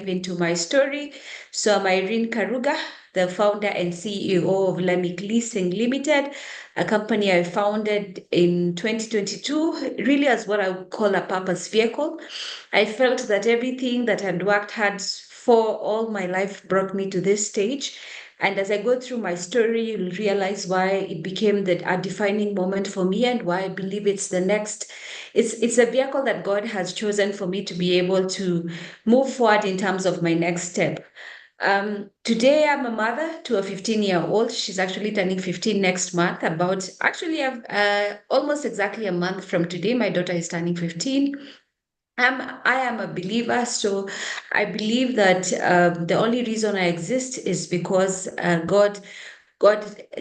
dive into my story. So I'm Irene Karuga, the founder and CEO of Lamik Leasing Limited, a company I founded in 2022, really as what I would call a purpose vehicle. I felt that everything that had worked hard for all my life brought me to this stage. And as I go through my story, you'll realize why it became a defining moment for me and why I believe it's the next. It's a vehicle that God has chosen for me to be able to move forward in terms of my next step. Today, I'm a mother to a 15-year-old. She's actually turning 15 next month. Almost exactly a month from today, my daughter is turning 15. I am a believer, so I believe that the only reason I exist is because God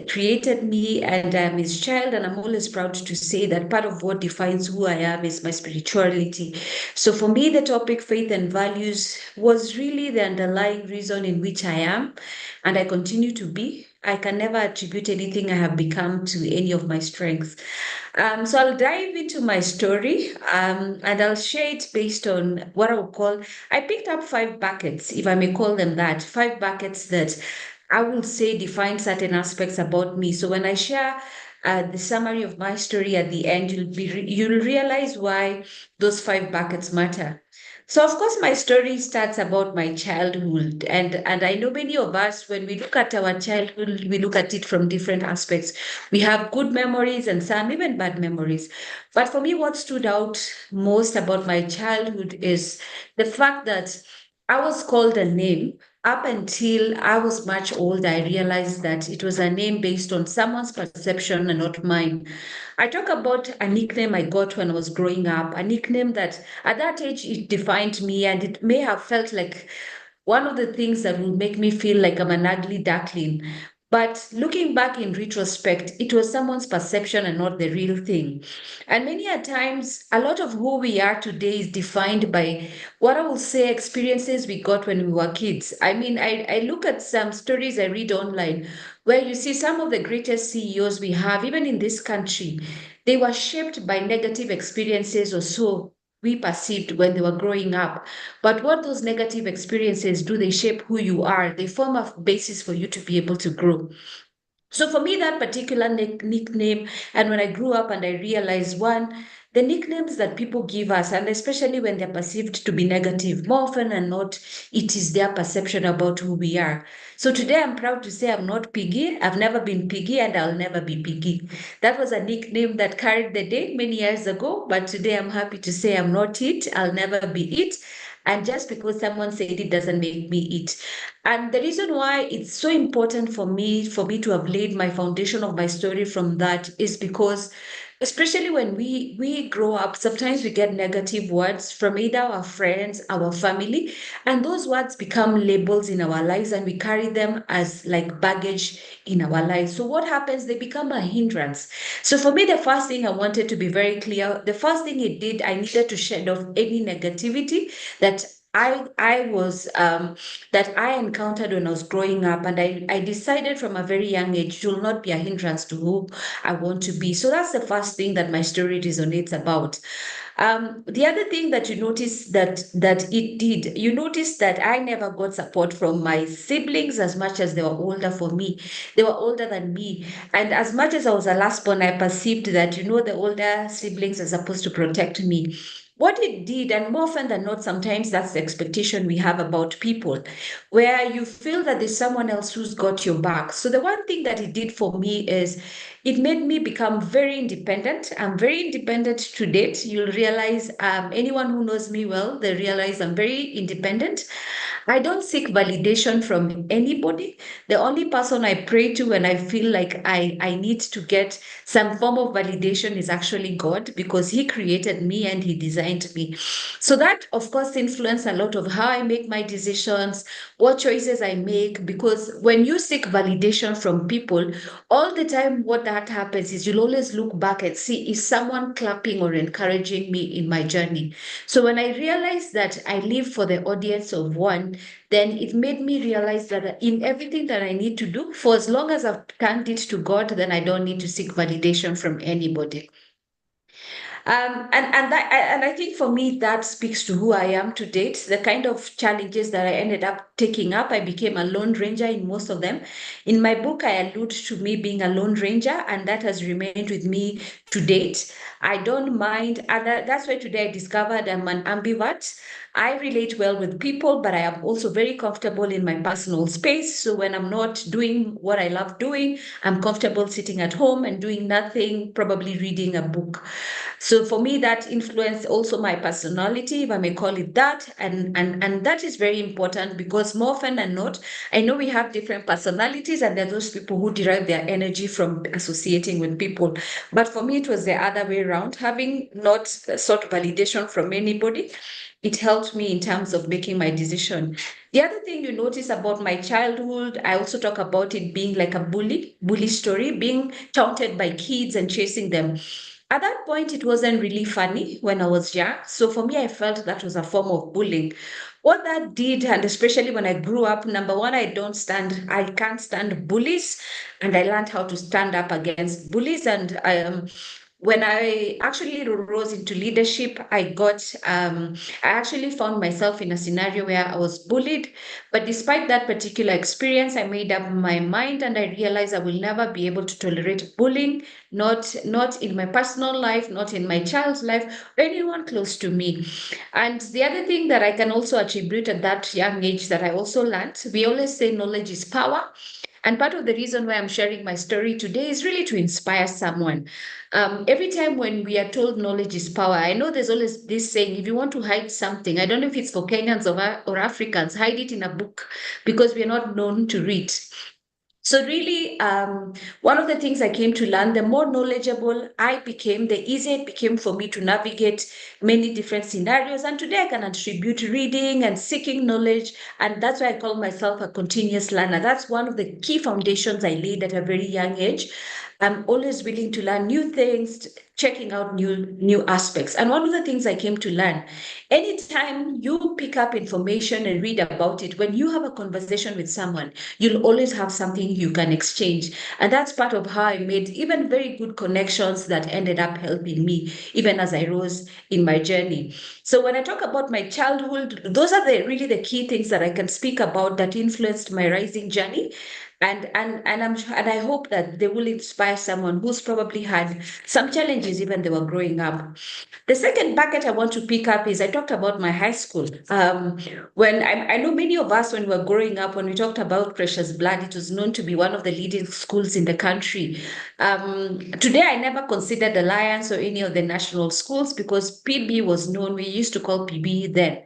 created me and I'm his child, and I'm always proud to say that part of what defines who I am is my spirituality. So for me, the topic faith and values was really the underlying reason in which I am, and I continue to be. I can never attribute anything I have become to any of my strengths. So I'll dive into my story and I'll share it based on what I would call, I picked up 5 buckets, if I may call them that, 5 buckets that I will say define certain aspects about me. So when I share the summary of my story at the end, you'll realize why those 5 buckets matter. So of course, my story starts about my childhood, and I know many of us, when we look at our childhood, we look at it from different aspects. We have good memories and some even bad memories. But for me, what stood out most about my childhood is the fact that I was called a name. Up until I was much older, I realized that it was a name based on someone's perception and not mine. I talk about a nickname I got when I was growing up, a nickname that at that age it defined me, and it may have felt like one of the things that will make me feel like I'm an ugly duckling. But looking back in retrospect, it was someone's perception and not the real thing. And many a times, a lot of who we are today is defined by what I will say experiences we got when we were kids. I mean, I look at some stories I read online where you see some of the greatest CEOs we have, even in this country, they were shaped by negative experiences or so we perceived when they were growing up. But what those negative experiences do, they shape who you are. They form a basis for you to be able to grow. So for me, that particular nickname, and when I grew up and I realized one, the nicknames that people give us, and especially when they're perceived to be negative, more often than not, it is their perception about who we are. So today I'm proud to say I'm not piggy. I've never been piggy and I'll never be piggy. That was a nickname that carried the day many years ago, but today I'm happy to say I'm not it. I'll never be it. And just because someone said it doesn't make me it. And the reason why it's so important for me to have laid my foundation of my story from that is because especially when we grow up, sometimes we get negative words from either our friends, our family, and those words become labels in our lives and we carry them as like baggage in our lives. So what happens? They become a hindrance. So for me, the first thing I wanted to be very clear, the first thing it did, I needed to shed off any negativity that I was that I encountered when I was growing up, and I decided from a very young age it will not be a hindrance to who I want to be. So that's the first thing that my story resonates about. The other thing that you notice that it did, you notice that I never got support from my siblings as much as they were older for me. They were older than me. And as much as I was a last born, I perceived that, the older siblings are supposed to protect me. What it did, and more often than not, sometimes that's the expectation we have about people, where you feel that there's someone else who's got your back. So the one thing that it did for me is it made me become very independent. I'm very independent to date. You'll realize anyone who knows me well, they realize I'm very independent. I don't seek validation from anybody. The only person I pray to when I feel like I need to get some form of validation is actually God, because He created me and He designed me. So that, of course, influenced a lot of how I make my decisions, what choices I make, because when you seek validation from people, all the time what that happens is you'll always look back and see, is someone clapping or encouraging me in my journey? So when I realized that I live for the audience of one, then it made me realize that in everything that I need to do, for as long as I've turned it to God, then I don't need to seek validation from anybody. And I think for me that speaks to who I am to date. The kind of challenges that I ended up taking up, I became a lone ranger in most of them. In my book, I allude to me being a lone ranger, and that has remained with me to date. I don't mind, and that's why today I discovered I'm an ambivert. I relate well with people, but I am also very comfortable in my personal space. So when I'm not doing what I love doing, I'm comfortable sitting at home and doing nothing, probably reading a book. So for me, that influenced also my personality, if I may call it that. And that is very important because more often than not, I know we have different personalities, and there are those people who derive their energy from associating with people. But for me, it was the other way around. Having not sought validation from anybody, it helped me in terms of making my decision. The other thing you notice about my childhood, I also talk about it being like a bully story, being taunted by kids and chasing them. At that point, it wasn't really funny when I was young. So for me, I felt that was a form of bullying. What that did, and especially when I grew up, number one, I can't stand bullies, and I learned how to stand up against bullies. And when I actually rose into leadership, I actually found myself in a scenario where I was bullied. But despite that particular experience, I made up my mind and I realized I will never be able to tolerate bullying, not in my personal life, not in my child's life, or anyone close to me. And the other thing that I can also attribute at that young age that I also learned, we always say knowledge is power. And part of the reason why I'm sharing my story today is really to inspire someone. Every time when we are told knowledge is power, I know there's always this saying, if you want to hide something, I don't know if it's for Kenyans or Africans, hide it in a book because we are not known to read. So really, one of the things I came to learn, the more knowledgeable I became, the easier it became for me to navigate many different scenarios. And today I can attribute reading and seeking knowledge. And that's why I call myself a continuous learner. That's one of the key foundations I laid at a very young age. I'm always willing to learn new things, checking out new aspects. And one of the things I came to learn, anytime you pick up information and read about it, when you have a conversation with someone, you'll always have something you can exchange. And that's part of how I made even very good connections that ended up helping me, even as I rose in my journey. So when I talk about my childhood, those are really the key things that I can speak about that influenced my rising journey. And I hope that they will inspire someone who's probably had some challenges even they were growing up. The second bucket I want to pick up is I talked about my high school. When I know many of us, when we were growing up, when we talked about Precious Blood, it was known to be one of the leading schools in the country. Today, I never considered Alliance or any of the national schools because PB was known. We used to call PB then.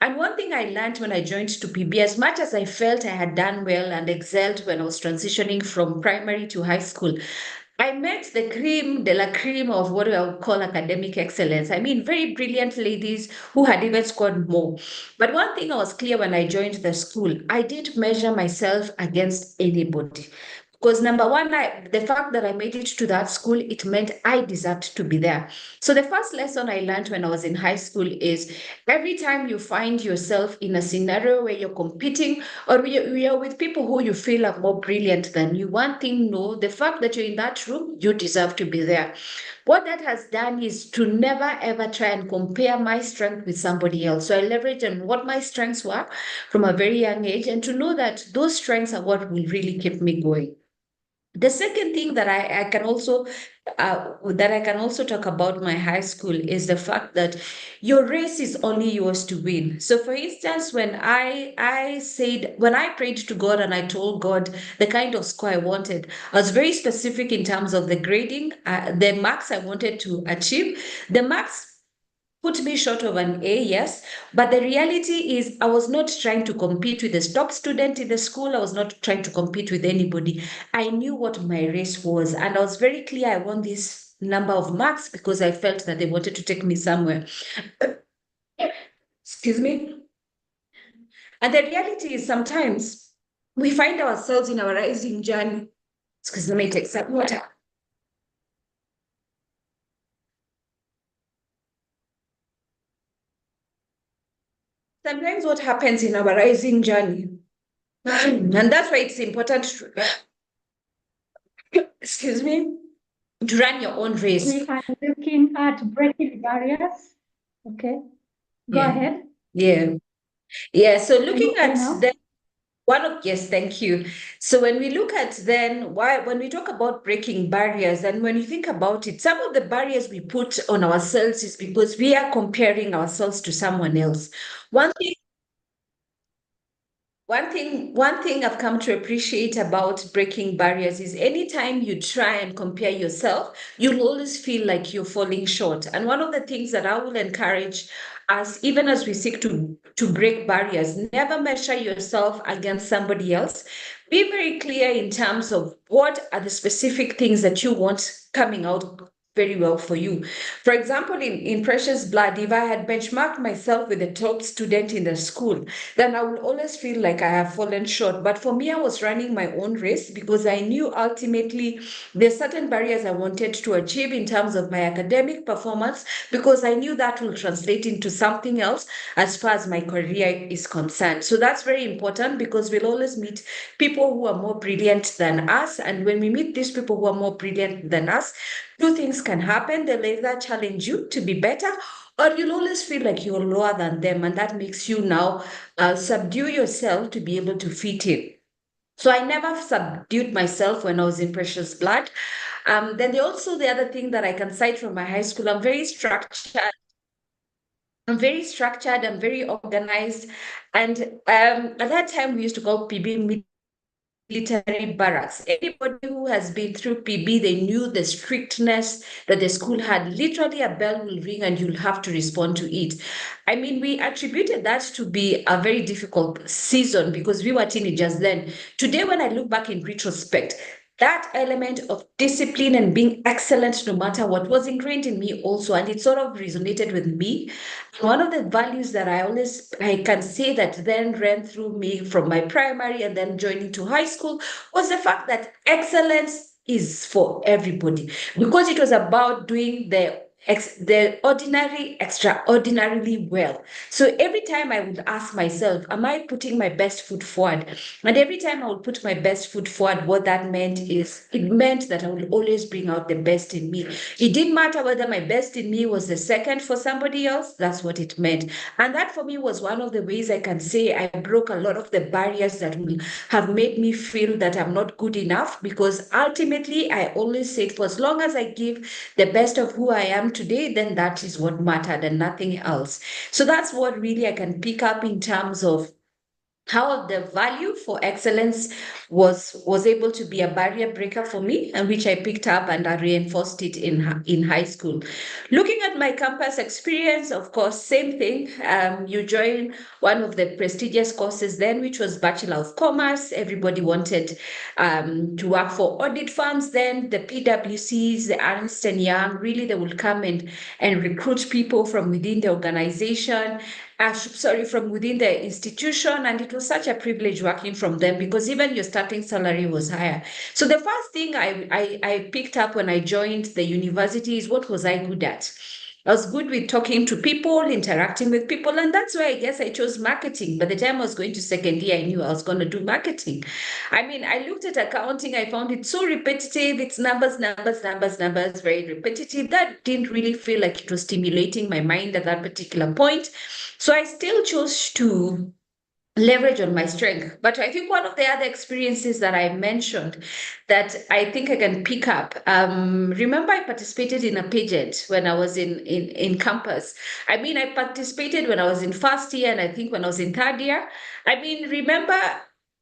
And one thing I learned when I joined to PB, as much as I felt I had done well and excelled when I was transitioning from primary to high school, I met the cream de la cream of what I would call academic excellence. I mean, very brilliant ladies who had even scored more. But one thing I was clear when I joined the school, I didn't measure myself against anybody. Because number one, the fact that I made it to that school, it meant I deserved to be there. So the first lesson I learned when I was in high school is every time you find yourself in a scenario where you're competing or you're with people who you feel are more brilliant than you, one thing, no, the fact that you're in that room, you deserve to be there. What that has done is to never ever try and compare my strength with somebody else. So I leveraged on what my strengths were from a very young age and to know that those strengths are what will really keep me going. The second thing that I can also talk about my high school is the fact that your race is only yours to win. So, for instance, when I prayed to God and I told God the kind of score I wanted, I was very specific in terms of the grading, the marks I wanted to achieve. The marks put me short of an A, yes. But the reality is, I was not trying to compete with the top student in the school. I was not trying to compete with anybody. I knew what my race was, and I was very clear I want this number of marks because I felt that they wanted to take me somewhere. Excuse me. And the reality is, sometimes we find ourselves in our rising journey. Excuse me, take some water. Sometimes what happens in our rising journey, and that's why it's important. Excuse me. to run your own race. We are looking at breaking barriers. Okay, go Yeah, ahead. yeah, yeah. So Are you looking okay at now? the yes, thank you. So when we look at then why when we talk about breaking barriers, and when you think about it, some of the barriers we put on ourselves is because we are comparing ourselves to someone else. One thing one thing I've come to appreciate about breaking barriers is anytime you try and compare yourself, you'll always feel like you're falling short. And one of the things that I will encourage us, even as we seek to break barriers, never measure yourself against somebody else. Be very clear in terms of what are the specific things that you want coming out very well for you. For example, in Precious Blood, if I had benchmarked myself with the top student in the school, then I will always feel like I have fallen short. But for me, I was running my own race because I knew ultimately there's certain barriers I wanted to achieve in terms of my academic performance, because I knew that will translate into something else as far as my career is concerned. So that's very important because we'll always meet people who are more brilliant than us. And when we meet these people who are more brilliant than us, two things can happen. They'll either challenge you to be better, or you'll always feel like you're lower than them, and that makes you now subdue yourself to be able to fit in. So I never subdued myself when I was in Precious Blood. Then also the other thing that I can cite from my high school, I'm very structured. I'm very structured. I'm very organized. And at that time, we used to call PB military barracks. Anybody who has been through PB, they knew the strictness that the school had. Literally, a bell will ring and you'll have to respond to it. I mean, we attributed that to be a very difficult season because we were teenagers then. Today, when I look back in retrospect, that element of discipline and being excellent no matter what was ingrained in me also, and it sort of resonated with me. One of the values that I can say that then ran through me from my primary and then joining to high school was the fact that excellence is for everybody, because it was about doing the ordinary extraordinarily well. So every time I would ask myself, am I putting my best foot forward? And every time I would put my best foot forward, what that meant is it meant that I would always bring out the best in me. It didn't matter whether my best in me was the second for somebody else. That's what it meant. And that for me was one of the ways I can say I broke a lot of the barriers that will have made me feel that I'm not good enough, because ultimately I always said, for as long as I give the best of who I am today, then that is what mattered and nothing else. So that's what really I can pick up in terms of how the value for excellence was able to be a barrier breaker for me, and which I picked up and I reinforced it in high school. Looking at my campus experience, of course, same thing. You join one of the prestigious courses then, which was Bachelor of Commerce. Everybody wanted to work for audit firms then, the PwCs, the Ernst and Young. Really, they would come and recruit people from within the organization, from within the institution. And it was such a privilege working from them because even your starting salary was higher. So the first thing I picked up when I joined the university is, what was I good at? I was good with talking to people, interacting with people, and that's why I guess I chose marketing. By the time I was going to second year, I knew I was going to do marketing. I mean, I looked at accounting, I found it so repetitive. It's numbers, numbers, numbers, numbers, very repetitive. That didn't really feel like it was stimulating my mind at that particular point. So I still chose to leverage on my strength. But I think one of the other experiences that I mentioned that I think I can pick up. Remember, I participated in a pageant when I was in campus. I mean, I participated when I was in first year, and I think when I was in third year. I mean, remember,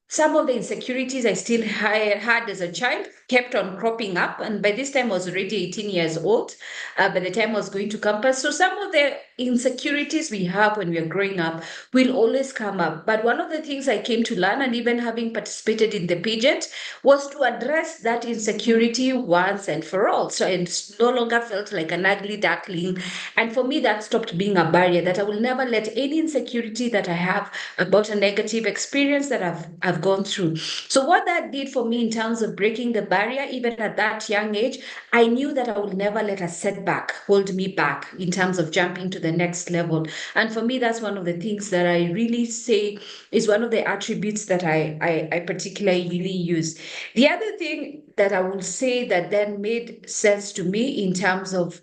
some of the insecurities I still had as a child kept on cropping up. And by this time, I was already 18 years old. By the time I was going to campus. So some of the insecurities we have when we are growing up will always come up. But one of the things I came to learn, and even having participated in the pageant, was to address that insecurity once and for all. So I no longer felt like an ugly duckling. And for me, that stopped being a barrier, that I will never let any insecurity that I have about a negative experience that I've gone through. So what that did for me in terms of breaking the barrier, even at that young age, I knew that I would never let a setback hold me back in terms of jumping to the next level. And for me, that's one of the things that I really say is one of the attributes that I particularly really use. The other thing that I will say that then made sense to me in terms of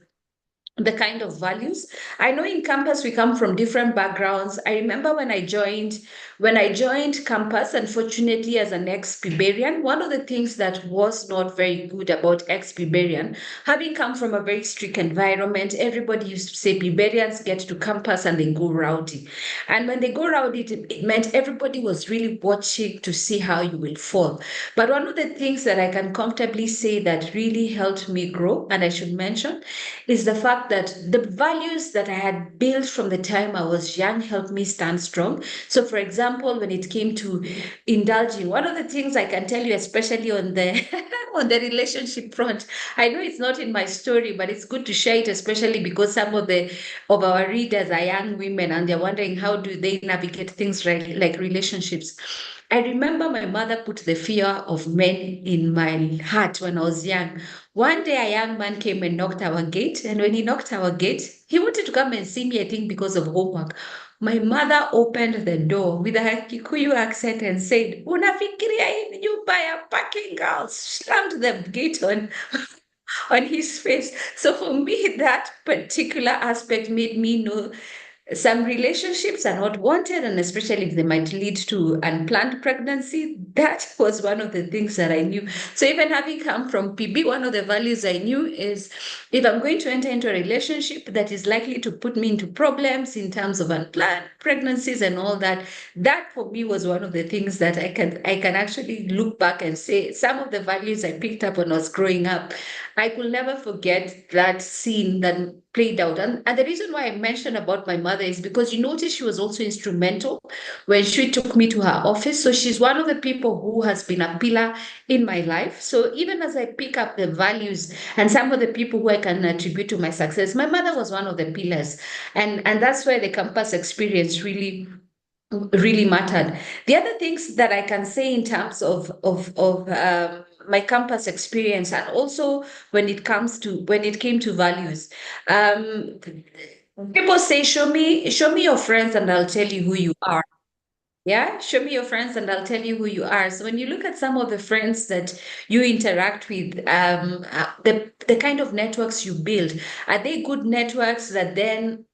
the kind of values. I know in campus we come from different backgrounds. I remember when I joined campus, unfortunately, as an ex-Piberian, one of the things that was not very good about ex-Piberian, having come from a very strict environment, everybody used to say Piberians get to campus and they go rowdy. And when they go rowdy, it meant everybody was really watching to see how you will fall. But one of the things that I can comfortably say that really helped me grow, and I should mention, is the fact that the values that I had built from the time I was young helped me stand strong. So, for example, when it came to indulging, one of the things I can tell you, especially on the on the relationship front, I know it's not in my story, but it's good to share it, especially because some of our readers are young women and they're wondering how do they navigate things like relationships. I remember my mother put the fear of men in my heart when I was young. One day, a young man came and knocked our gate. And when he knocked our gate, he wanted to come and see me, I think, because of homework. My mother opened the door with a Kikuyu accent and said, Unafikiria hii ni nyumba ya parking girls. Slammed the gate on his face. So for me, that particular aspect made me know some relationships are not wanted, and especially if they might lead to unplanned pregnancy. That was one of the things that I knew. So even having come from PB, one of the values I knew is if I'm going to enter into a relationship that is likely to put me into problems in terms of unplanned pregnancies and all that, that for me was one of the things that I can actually look back and say some of the values I picked up when I was growing up. I could never forget that scene that played out. And the reason why I mentioned about my mother is because you notice she was also instrumental when she took me to her office. So she's one of the people who has been a pillar in my life. So even as I pick up the values and some of the people who I can attribute to my success, my mother was one of the pillars. And that's where the campus experience really mattered. The other things that I can say in terms of my campus experience, and also when it came to values, um, people say, show me your friends, and I'll tell you who you are. Yeah, show me your friends and I'll tell you who you are. So when you look at some of the friends that you interact with, the kind of networks you build, are they good networks that then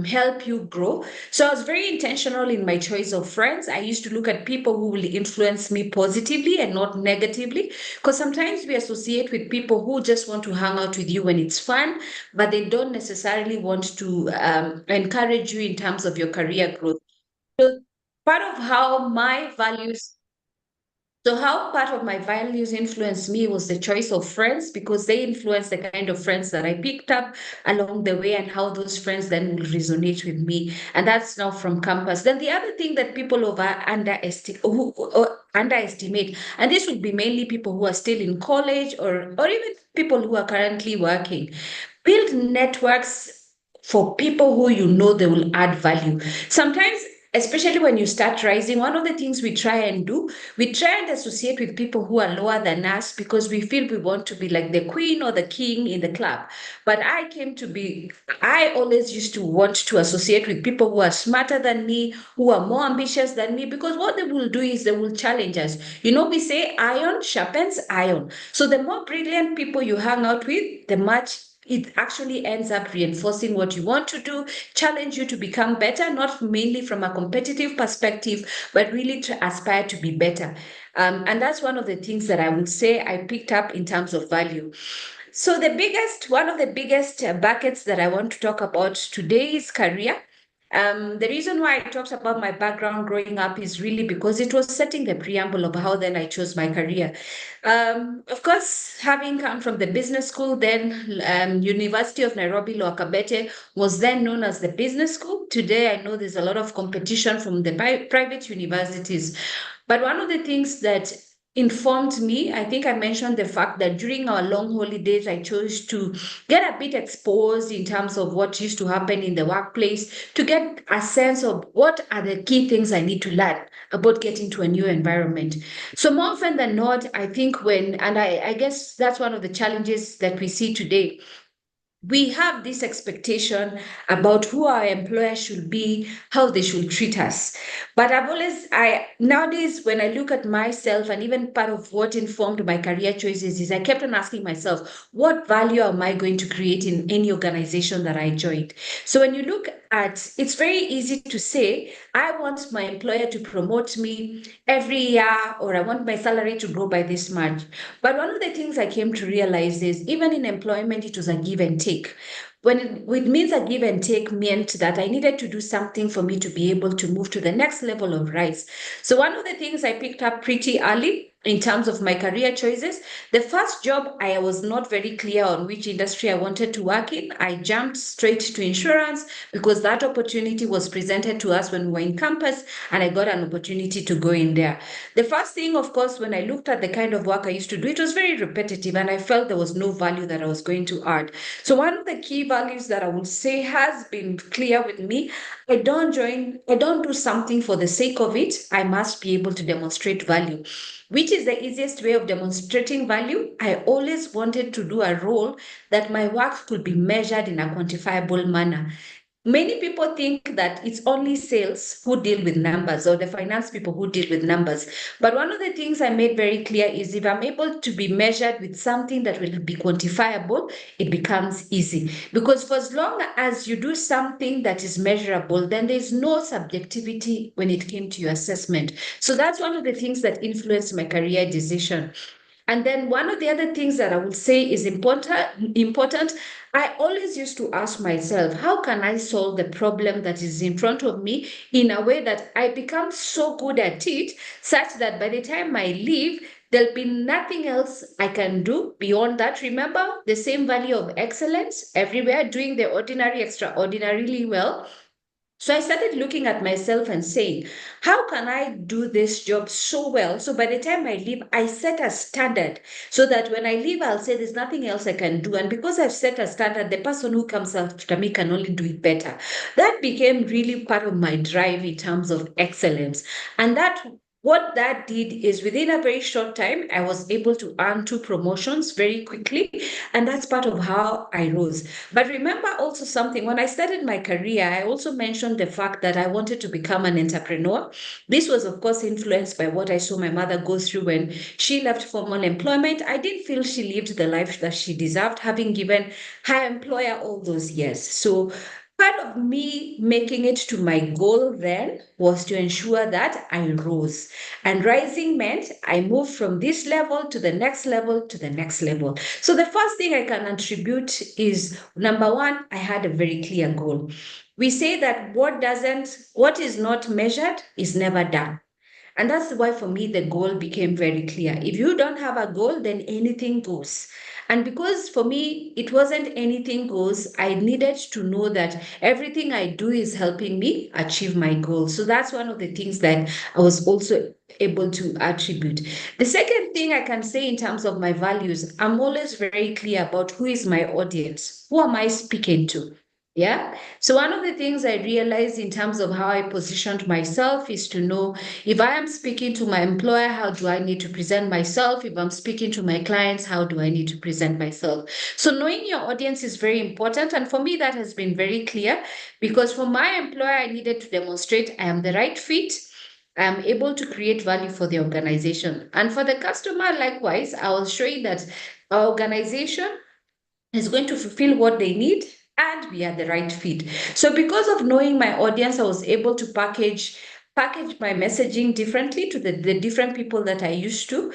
help you grow? So I was very intentional in my choice of friends. I used to look at people who will influence me positively and not negatively, because sometimes we associate with people who just want to hang out with you when it's fun, but they don't necessarily want to encourage you in terms of your career growth. So part of how my values so how part of my values influenced me was the choice of friends, because they influenced the kind of friends that I picked up along the way and how those friends then will resonate with me. And that's now from campus. Then the other thing that people underestimate, and this would be mainly people who are still in college or even people who are currently working, build networks for people who you know they will add value. Sometimes, especially when you start rising, one of the things we try and do, we try and associate with people who are lower than us because we feel we want to be like the queen or the king in the club. But I always used to want to associate with people who are smarter than me, who are more ambitious than me, because what they will do is they will challenge us. You know, we say iron sharpens iron. So the more brilliant people you hang out with, the much it actually ends up reinforcing what you want to do, challenge you to become better, not mainly from a competitive perspective, but really to aspire to be better. And that's one of the things that I would say I picked up in terms of value. So one of the biggest buckets that I want to talk about today is career. The reason why I talked about my background growing up is really because it was setting the preamble of how then I chose my career. Of course, having come from the business school, then University of Nairobi Lower Kabete was then known as the business school. Today, I know there's a lot of competition from the private universities. But one of the things that informed me, I think I mentioned the fact that during our long holidays, I chose to get a bit exposed in terms of what used to happen in the workplace, to get a sense of what are the key things I need to learn about getting to a new environment. So more often than not, I think I guess that's one of the challenges that we see today. we have this expectation about who our employer should be, how they should treat us. But I nowadays, when I look at myself, and even part of what informed my career choices is I kept on asking myself, what value am I going to create in any organization that I joined? So when you look at, it's very easy to say, I want my employer to promote me every year, or I want my salary to grow by this much. But one of the things I came to realize is even in employment, it was a give and take. When it means a give and take meant that I needed to do something for me to be able to move to the next level of rise. So one of the things I picked up pretty early in terms of my career choices, the first job, I was not very clear on which industry I wanted to work in. I jumped straight to insurance because that opportunity was presented to us when we were in campus, and I got an opportunity to go in there. The first thing, of course, when I looked at the kind of work I used to do, it was very repetitive, and I felt there was no value that I was going to add. So one of the key values that I would say has been clear with me, I don't do something for the sake of it. I must be able to demonstrate value. Which is the easiest way of demonstrating value? I always wanted to do a role that my work could be measured in a quantifiable manner. Many people think that it's only sales who deal with numbers, or the finance people who deal with numbers. But one of the things I made very clear is if I'm able to be measured with something that will be quantifiable, it becomes easy. Because for as long as you do something that is measurable, then there's no subjectivity when it came to your assessment. So that's one of the things that influenced my career decision. And then one of the other things that I would say is important, I always used to ask myself, how can I solve the problem that is in front of me in a way that I become so good at it, such that by the time I leave, there'll be nothing else I can do beyond that. Remember the same value of excellence everywhere, doing the ordinary extraordinarily well. So I started looking at myself and saying, how can I do this job so well? So by the time I leave, I set a standard so that when I leave, I'll say there's nothing else I can do. And because I've set a standard, the person who comes after me can only do it better. That became really part of my drive in terms of excellence. And that what that did is within a very short time, I was able to earn two promotions very quickly. And that's part of how I rose. But remember also something, when I started my career, I also mentioned the fact that I wanted to become an entrepreneur. This was, of course, influenced by what I saw my mother go through when she left formal employment. I didn't feel she lived the life that she deserved, having given her employer all those years. So part of me making it to my goal then was to ensure that I rose. And rising meant I moved from this level to the next level to the next level. So the first thing I can attribute is number one, I had a very clear goal. We say that what is not measured is never done. And that's why for me, the goal became very clear. If you don't have a goal, then anything goes. And because for me, it wasn't anything goes, I needed to know that everything I do is helping me achieve my goal. So that's one of the things that I was also able to attribute. The second thing I can say in terms of my values, I'm always very clear about who is my audience. Who am I speaking to? Yeah. So one of the things I realized in terms of how I positioned myself is to know if I am speaking to my employer, how do I need to present myself? If I'm speaking to my clients, how do I need to present myself? So knowing your audience is very important. And for me, that has been very clear because for my employer, I needed to demonstrate I am the right fit. I am able to create value for the organization. And for the customer, likewise, I was showing that our organization is going to fulfill what they need and we are the right fit. So because of knowing my audience, I was able to package my messaging differently to the different people that I used to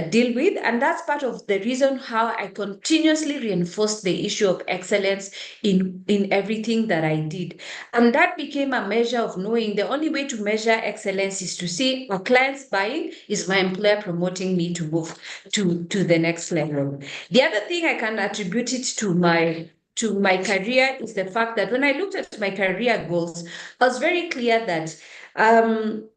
deal with. And that's part of the reason how I continuously reinforced the issue of excellence in everything that I did. And that became a measure of knowing the only way to measure excellence is to see our clients buying, is my employer promoting me to move to the next level. The other thing I can attribute it to my career is the fact that when I looked at my career goals, I was very clear that um,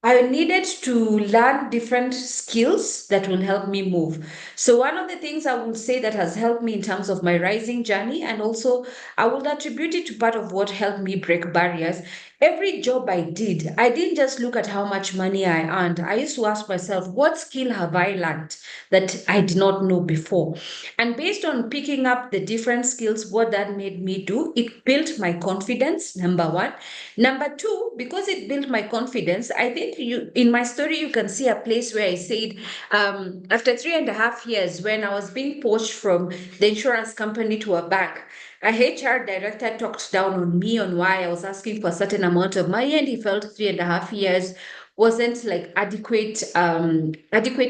I needed to learn different skills that will help me move. So one of the things I would say that has helped me in terms of my rising journey, and also I would attribute it to part of what helped me break barriers, every job I didn't just look at how much money I earned. I used to ask myself, what skill have I learned that I did not know before? And based on picking up the different skills, what that made me do, it built my confidence, number one. Number two, because it built my confidence, I think in my story, you can see a place where I said, after 3.5 years, when I was being poached from the insurance company to a bank, a HR director talked down on me on why I was asking for a certain amount of money, and he felt 3.5 years wasn't like adequate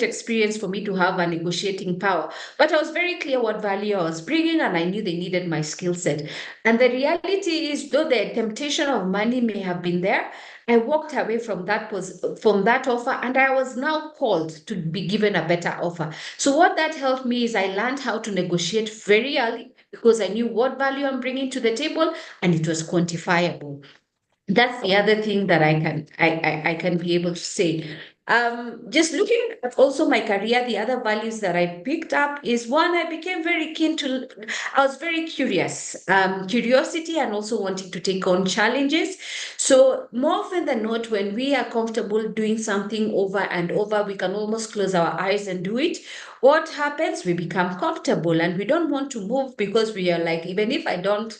experience for me to have a negotiating power. But I was very clear what value I was bringing, and I knew they needed my skill set. And the reality is, though the temptation of money may have been there, I walked away from from that offer, and I was now called to be given a better offer. So what that helped me is I learned how to negotiate very early because I knew what value I'm bringing to the table, and it was quantifiable. That's the other thing that I can be able to say. Just looking at also my career, the other values that I picked up is one, I became very keen to, I was very curious, curiosity and also wanting to take on challenges. So more often than not, when we are comfortable doing something over and over, we can almost close our eyes and do it. What happens? We become comfortable and we don't want to move because we are like, even if I don't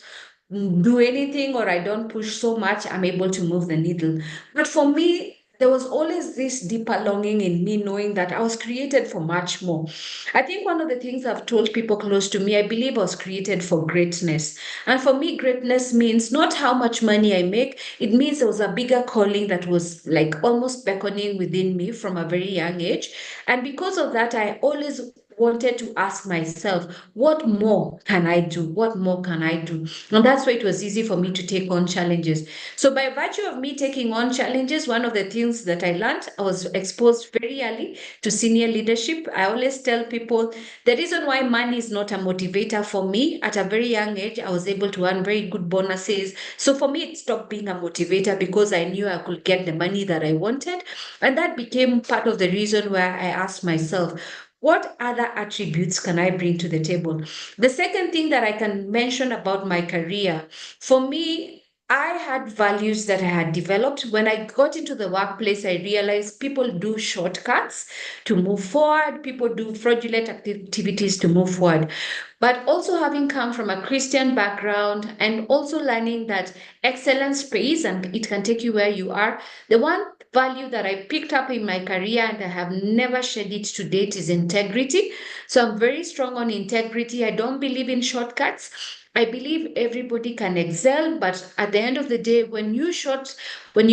do anything or I don't push so much, I'm able to move the needle. But for me, there was always this deeper longing in me, knowing that I was created for much more. I think one of the things I've told people close to me, I believe I was created for greatness. And for me, greatness means not how much money I make, it means there was a bigger calling that was like almost beckoning within me from a very young age. And because of that, I always wanted to ask myself, what more can I do? What more can I do? And that's why it was easy for me to take on challenges. So, by virtue of me taking on challenges, one of the things that I learned, I was exposed very early to senior leadership. I always tell people the reason why money is not a motivator for me at a very young age, I was able to earn very good bonuses. So, for me, it stopped being a motivator because I knew I could get the money that I wanted. And that became part of the reason where I asked myself, what other attributes can I bring to the table? The second thing that I can mention about my career, for me, I had values that I had developed. When I got into the workplace, I realized people do shortcuts to move forward, people do fraudulent activities to move forward. But also having come from a Christian background and also learning that excellence pays and it can take you where you are, the one value that I picked up in my career and I have never shed it to date is integrity. So I'm very strong on integrity. I don't believe in shortcuts. I believe everybody can excel, but at the end of the day, when you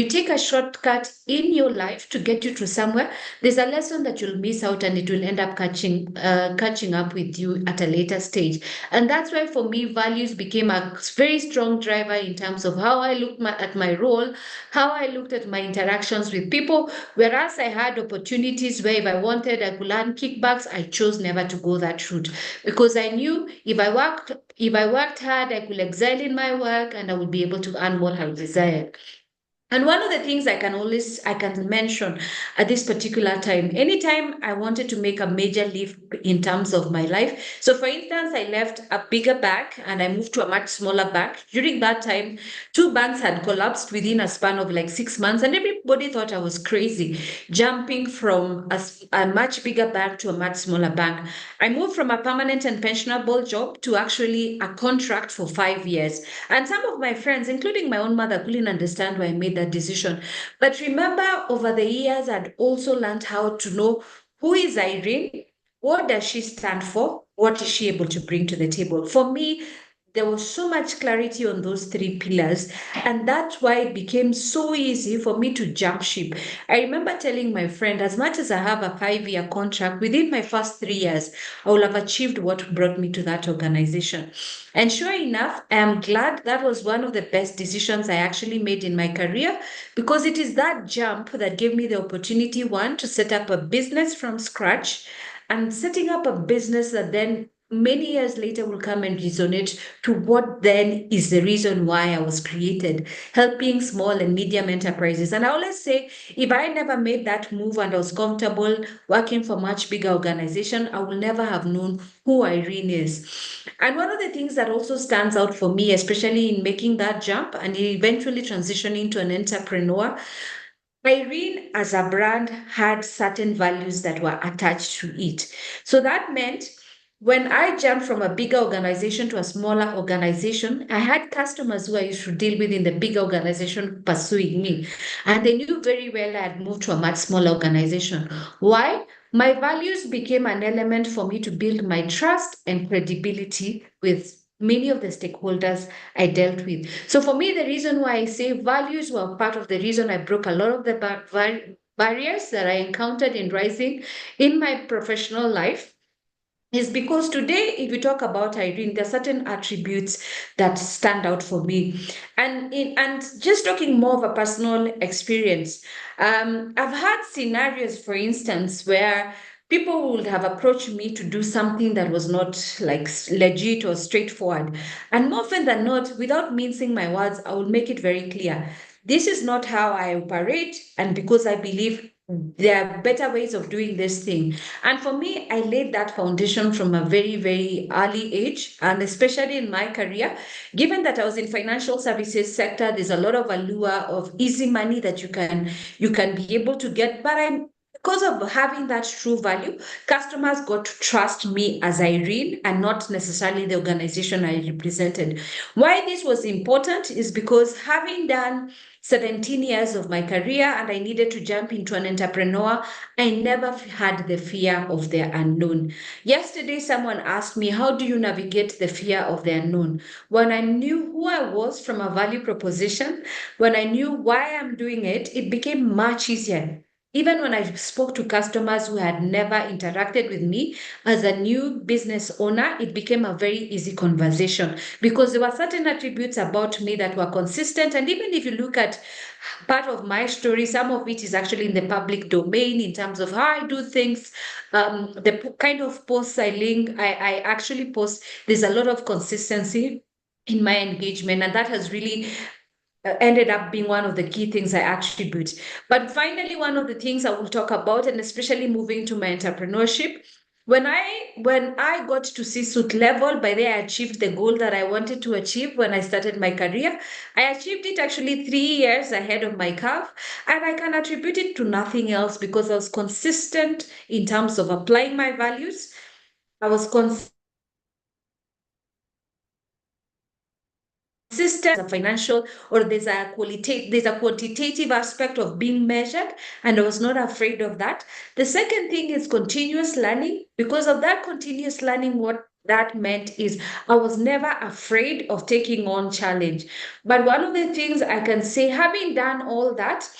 take a shortcut in your life to get you to somewhere, there's a lesson that you'll miss out, and it will end up catching up with you at a later stage. And that's why, for me, values became a very strong driver in terms of how I looked at my role, how I looked at my interactions with people. Whereas I had opportunities where if I wanted, I could earn kickbacks, I chose never to go that route because I knew if I worked hard, I could excel in my work and I would be able to earn what I desired. And one of the things I can mention at this particular time, anytime I wanted to make a major leap in terms of my life. So for instance, I left a bigger bank and I moved to a much smaller bank. During that time, two banks had collapsed within a span of like 6 months, and everybody thought I was crazy, jumping from a much bigger bank to a much smaller bank. I moved from a permanent and pensionable job to actually a contract for 5 years. And some of my friends, including my own mother, couldn't understand why I made that decision. But remember, over the years, I'd also learned how to know who is Irene, what does she stand for, what is she able to bring to the table. For me, there was so much clarity on those three pillars, and that's why it became so easy for me to jump ship. I remember telling my friend, as much as I have a 5 year contract, within my first 3 years, I will have achieved what brought me to that organization. And sure enough, I am glad that was one of the best decisions I actually made in my career because it is that jump that gave me the opportunity, one, to set up a business from scratch and setting up a business that then many years later will come and resonate to what then is the reason why I was created, helping small and medium enterprises. And I always say, if I never made that move and I was comfortable working for much bigger organization, I will never have known who Irene is. And one of the things that also stands out for me, especially in making that jump and eventually transitioning to an entrepreneur, Irene as a brand had certain values that were attached to it. So that meant when I jumped from a bigger organization to a smaller organization, I had customers who I used to deal with in the bigger organization pursuing me. And they knew very well I had moved to a much smaller organization. Why? My values became an element for me to build my trust and credibility with many of the stakeholders I dealt with. So for me, the reason why I say values were part of the reason I broke a lot of the barriers that I encountered in rising in my professional life is because today, if we talk about Irene, there are certain attributes that stand out for me. And just talking more of a personal experience, I've had scenarios, for instance, where people would have approached me to do something that was not like legit or straightforward. And more often than not, without mincing my words, I will make it very clear. This is not how I operate, and because I believe there are better ways of doing this thing. And for me, I laid that foundation from a very, very early age, and especially in my career, given that I was in financial services sector, there's a lot of allure of easy money that you can be able to get. But I'm because of having that true value, customers got to trust me as Irene and not necessarily the organization I represented. Why this was important is because having done 17 years of my career and I needed to jump into an entrepreneur, I never had the fear of the unknown. Yesterday, someone asked me, how do you navigate the fear of the unknown? When I knew who I was from a value proposition, when I knew why I'm doing it, it became much easier. Even when I spoke to customers who had never interacted with me as a new business owner, it became a very easy conversation because there were certain attributes about me that were consistent. And even if you look at part of my story, some of it is actually in the public domain in terms of how I do things, the kind of posts I link, I actually post. There's a lot of consistency in my engagement, and that has really ended up being one of the key things I attribute. But finally, one of the things I will talk about, and especially moving to my entrepreneurship, when I got to C-suite level, by there I achieved the goal that I wanted to achieve when I started my career. I achieved it actually 3 years ahead of my curve, and I can attribute it to nothing else because I was consistent in terms of applying my values. I was consistent system, a financial, or there's a quantitative aspect of being measured, and I was not afraid of that. The second thing is continuous learning. Because of that continuous learning, what that meant is I was never afraid of taking on challenge. But one of the things I can say, having done all that,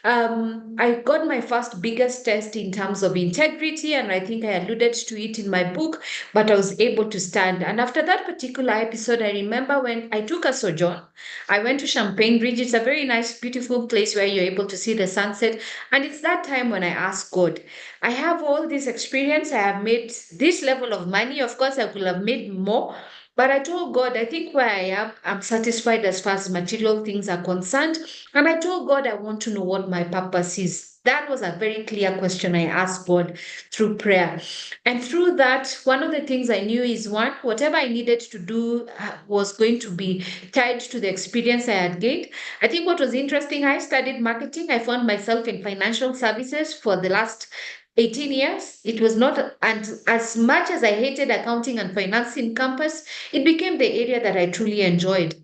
I got my first biggest test in terms of integrity, and I think I alluded to it in my book, but I was able to stand. And after that particular episode, I remember when I took a sojourn, I went to Champagne Ridge. It's a very nice, beautiful place where you're able to see the sunset. And it's that time when I asked God, I have all this experience, I have made this level of money. Of course, I could have made more. But I told God, I think where I am, I'm satisfied as far as material things are concerned. And I told God, I want to know what my purpose is. That was a very clear question I asked God through prayer. And through that, one of the things I knew is one, whatever I needed to do was going to be tied to the experience I had gained. I think what was interesting, I studied marketing. I found myself in financial services for the last 18 years. It was not, and as much as I hated accounting and finance in campus, it became the area that I truly enjoyed.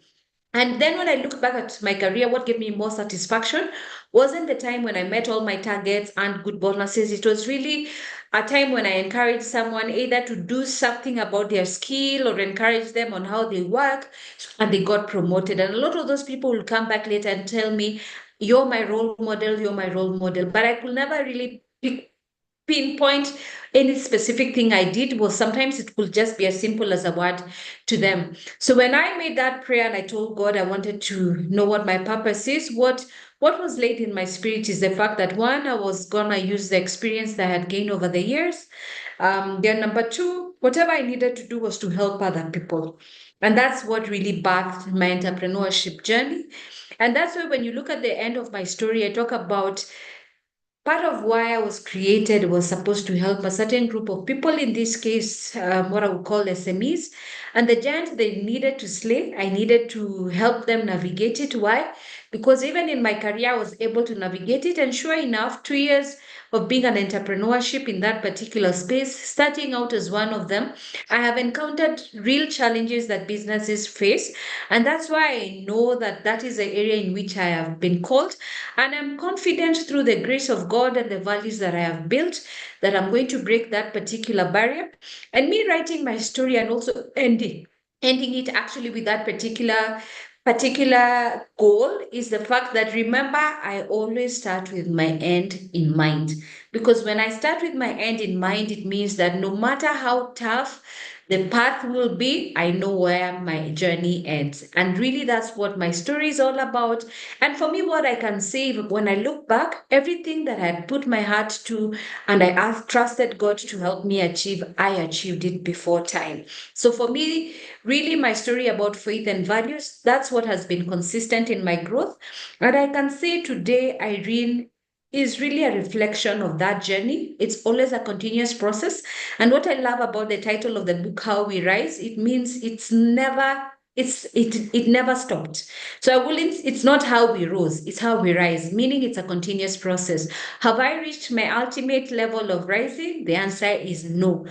And then when I look back at my career, what gave me more satisfaction wasn't the time when I met all my targets and good bonuses. It was really a time when I encouraged someone either to do something about their skill or encourage them on how they work, and they got promoted. And a lot of those people will come back later and tell me, you're my role model, you're my role model. But I could never really pinpoint any specific thing I did. Was sometimes it could just be as simple as a word to them. So when I made that prayer and I told God I wanted to know what my purpose is, what was laid in my spirit is the fact that one, I was gonna use the experience that I had gained over the years. Then number two, whatever I needed to do was to help other people. And that's what really birthed my entrepreneurship journey. And that's why when you look at the end of my story, I talk about part of why I was created was supposed to help a certain group of people, in this case, what I would call SMEs. And the giant they needed to slay, I needed to help them navigate it. Why? Because even in my career, I was able to navigate it. And sure enough, 2 years of being an entrepreneurship in that particular space, starting out as one of them, I have encountered real challenges that businesses face. And that's why I know that that is the area in which I have been called. And I'm confident through the grace of God and the values that I have built that I'm going to break that particular barrier. And me writing my story and also ending it actually with that particular goal is the fact that, remember, I always start with my end in mind. Because when I start with my end in mind, it means that no matter how tough the path will be, I know where my journey ends. And really, that's what my story is all about. And for me, what I can say when I look back, everything that I had put my heart to and I trusted God to help me achieve, I achieved it before time. So for me, really, my story about faith and values, that's what has been consistent in my growth. And I can say today, Irene is really a reflection of that journey. It's always a continuous process. And what I love about the title of the book, How We Rise, it means it never stopped. So I wouldn't, it's not how we rose, it's how we rise, meaning it's a continuous process. Have I reached my ultimate level of rising? The answer is no.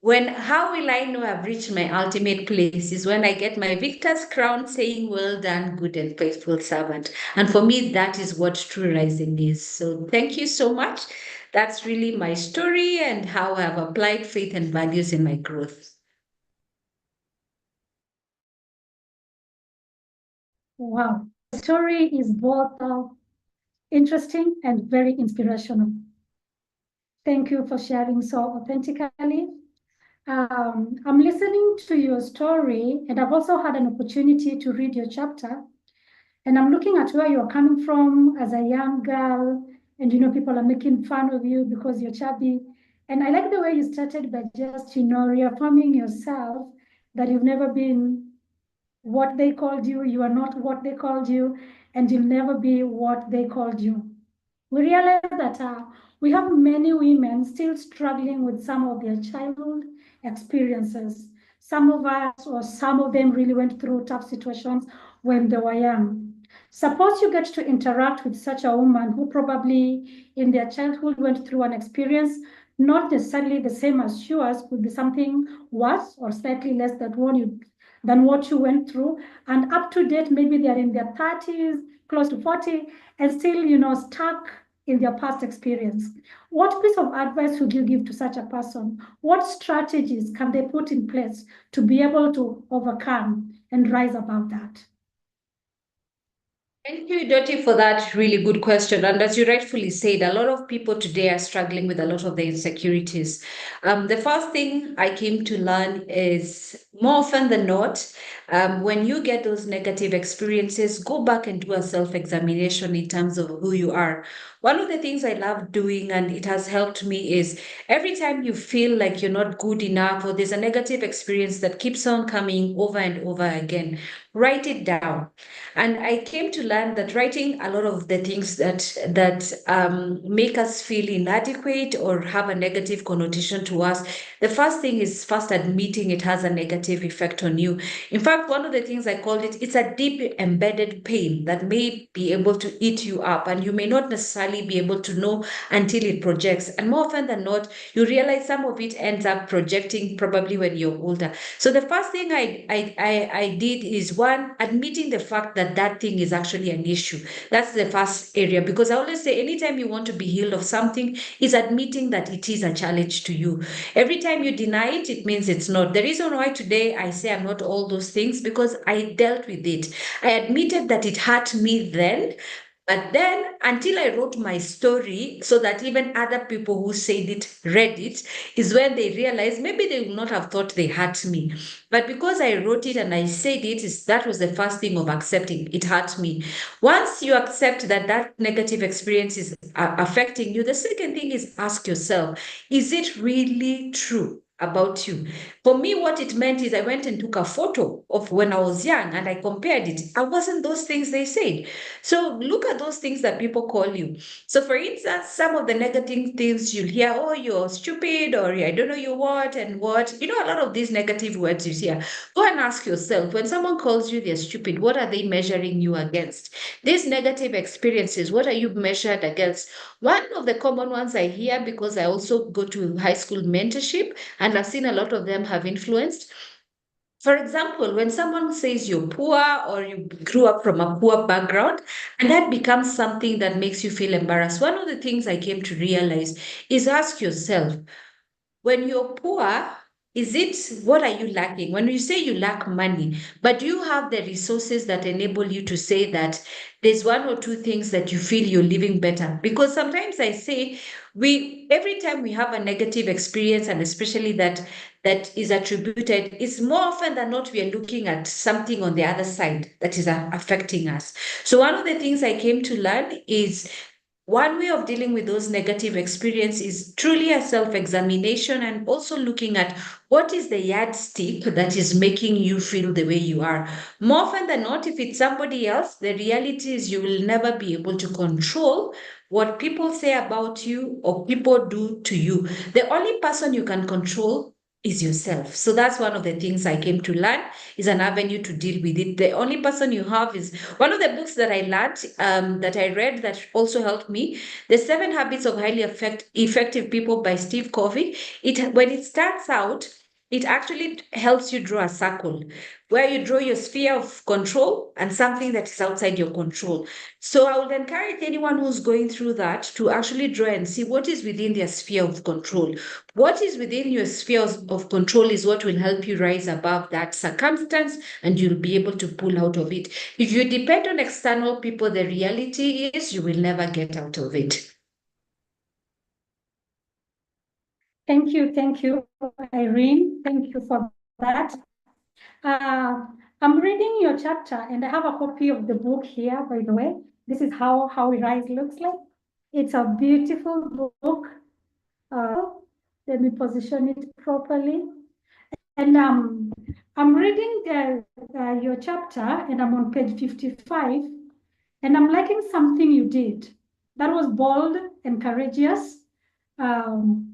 How will I know I've reached my ultimate place is when I get my victor's crown saying, well done, good and faithful servant. And for me, that is what true rising is. So thank you so much. That's really my story and how I've applied faith and values in my growth. Wow. The story is both interesting and very inspirational. Thank you for sharing so authentically. I'm listening to your story, and I've also had an opportunity to read your chapter. And I'm looking at where you're coming from as a young girl, and people are making fun of you because you're chubby. And I like the way you started by just, reaffirming yourself that you've never been what they called you, you are not what they called you, and you'll never be what they called you. We realize that we have many women still struggling with some of their childhood experiences. Some of us, or some of them, really went through tough situations when they were young. Suppose you get to interact with such a woman who probably in their childhood went through an experience not necessarily the same as yours, could be something worse or slightly less than what you went through. And up to date, maybe they're in their 30s, close to 40, and still, stuck in their past experience. What piece of advice would you give to such a person? What strategies can they put in place to be able to overcome and rise above that? Thank you, Dottie, for that really good question. And as you rightfully said, a lot of people today are struggling with a lot of the insecurities. The first thing I came to learn is more often than not, when you get those negative experiences, go back and do a self-examination in terms of who you are. One of the things I love doing, and it has helped me, is every time you feel like you're not good enough or there's a negative experience that keeps on coming over and over again, write it down. And I came to learn that writing a lot of the things that make us feel inadequate or have a negative connotation to us, the first thing is first admitting it has a negative effect on you. In fact, one of the things I called it's a deep embedded pain that may be able to eat you up, and you may not necessarily be able to know until it projects. And more often than not, you realize some of it ends up projecting probably when you're older. So the first thing I did is, one, admitting the fact that that thing is actually an issue. That's the first area, because I always say anytime you want to be healed of something is admitting that it is a challenge to you. Every time you deny it, it means it's not. The reason why today I say I'm not all those things, because I dealt with it. I admitted that it hurt me then, but then, until I wrote my story, so that even other people who said it read it, is when they realized maybe they would not have thought they hurt me. But because I wrote it and I said it, that was the first thing of accepting it hurt me. Once you accept that that negative experience is affecting you, the second thing is ask yourself, is it really true? about you. For me, what it meant is I went and took a photo of when I was young and I compared it. I wasn't those things they said. So look at those things that people call you. So for instance, some of the negative things you'll hear, oh, you're stupid, or I don't know you what and what. You know, a lot of these negative words you hear. Go and ask yourself, when someone calls you they're stupid, what are they measuring you against? These negative experiences, what are you measured against? One of the common ones I hear, because I also go to high school mentorship and I've seen a lot of them have influenced. For example, when someone says you're poor or you grew up from a poor background, and that becomes something that makes you feel embarrassed, one of the things I came to realize is ask yourself, when you're poor, is it what are you lacking? When you say you lack money, but do you have the resources that enable you to say that there's one or two things that you feel you're living better? Because sometimes I say we every time we have a negative experience, and especially that is attributed, it's more often than not we are looking at something on the other side that is affecting us. So one of the things I came to learn is one way of dealing with those negative experiences is truly a self-examination and also looking at what is the yardstick that is making you feel the way you are. More often than not, if it's somebody else, the reality is you will never be able to control what people say about you or people do to you. The only person you can control is yourself. So that's one of the things I came to learn is an avenue to deal with it. The only person you have is one of the books that I learned, that I read that also helped me, The 7 Habits of Highly Effective People by Steve Covey. When it starts out, it actually helps you draw a circle where you draw your sphere of control and something that is outside your control. So I would encourage anyone who's going through that to actually draw and see what is within their sphere of control. What is within your sphere of control is what will help you rise above that circumstance and you'll be able to pull out of it. If you depend on external people, the reality is you will never get out of it. Thank you, Irene. Thank you for that. I'm reading your chapter, and I have a copy of the book here, by the way. This is how We Rise looks like. It's a beautiful book. Let me position it properly. And I'm reading your chapter, and I'm on page 55, and I'm liking something you did. That was bold and courageous.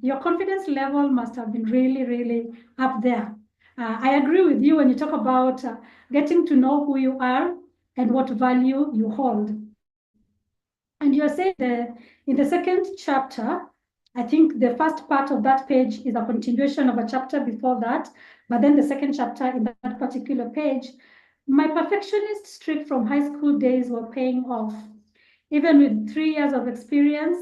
Your confidence level must have been really, really up there. I agree with you when you talk about getting to know who you are and what value you hold. And you're saying in the second chapter, I think the first part of that page is a continuation of a chapter before that, but then the second chapter in that particular page, my perfectionist streak from high school days were paying off. Even with 3 years of experience,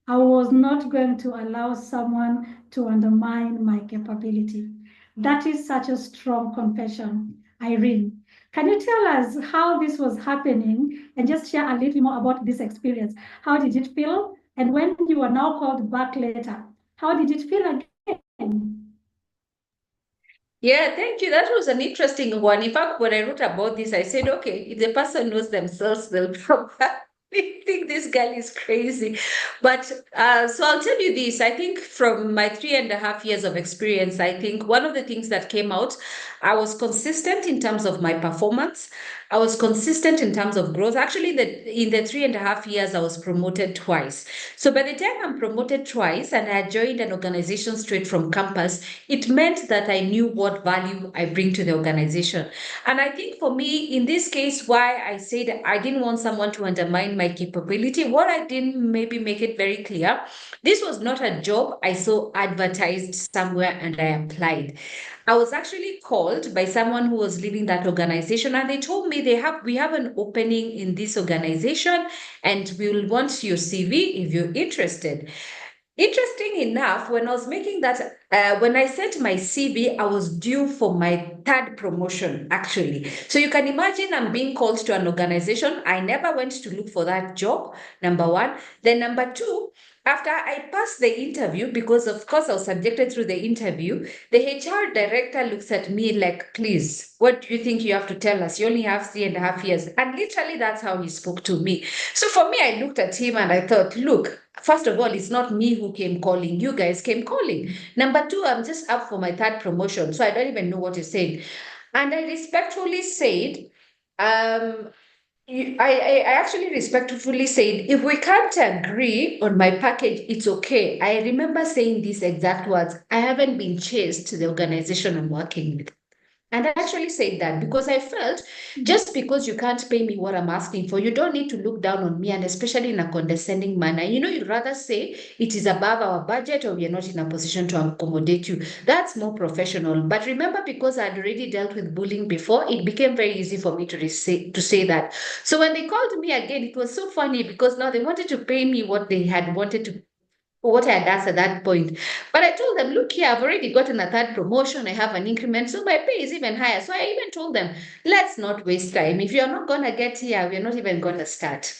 I was not going to allow someone to undermine my capability. That is such a strong confession. Irene, can you tell us how this was happening and just share a little more about this experience? How did it feel? And when you were now called back later, how did it feel again? Yeah, thank you. That was an interesting one. In fact, when I wrote about this, I said, okay, if the person knows themselves, they'll probably think this girl is crazy. But so I'll tell you this. I think from my 3.5 years of experience, I think one of the things that came out, I was consistent in terms of my performance. I was consistent in terms of growth. Actually, in the 3.5 years, I was promoted twice. So by the time I'm promoted twice and I joined an organization straight from campus, it meant that I knew what value I bring to the organization. And I think for me, in this case, why I said I didn't want someone to undermine my capability, what I didn't maybe make it very clear, this was not a job I saw advertised somewhere and I applied. I was actually called by someone who was leading that organization, and they told me we have an opening in this organization, and we will want your CV if you're interested. Interesting enough, when I was making that, when I sent my CV, I was due for my third promotion, actually. So you can imagine I'm being called to an organization. I never went to look for that job, number one. Then, number two, after I passed the interview, because of course I was subjected through the interview, the HR director looks at me like, please, what do you think you have to tell us? You only have 3.5 years. And literally, that's how he spoke to me. So for me, I looked at him and I thought, look, First of all, it's not me who came calling. You guys came calling. Number two, I'm just up for my third promotion, so I don't even know what you're saying. And I respectfully said, um, I actually respectfully said, if we can't agree on my package, it's okay. I remember saying these exact words. I haven't been chased to the organization I'm working with. And I actually said that because I felt just because you can't pay me what I'm asking for, you don't need to look down on me, and especially in a condescending manner. You'd rather say it is above our budget or we are not in a position to accommodate you. That's more professional. But remember, because I'd already dealt with bullying before, it became very easy for me to say that. So when they called me again, it was so funny because now they wanted to pay me what they had wanted to what I had asked at that point. But I told them, look here, I've already gotten a third promotion. I have an increment. So my pay is even higher. So I even told them, let's not waste time. If you're not going to get here, we're not even going to start.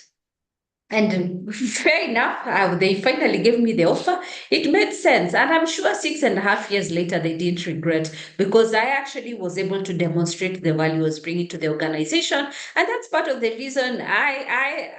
And fair enough, they finally gave me the offer. It made sense. And I'm sure 6.5 years later, they didn't regret because I actually was able to demonstrate the value I was bringing to the organization. And that's part of the reason I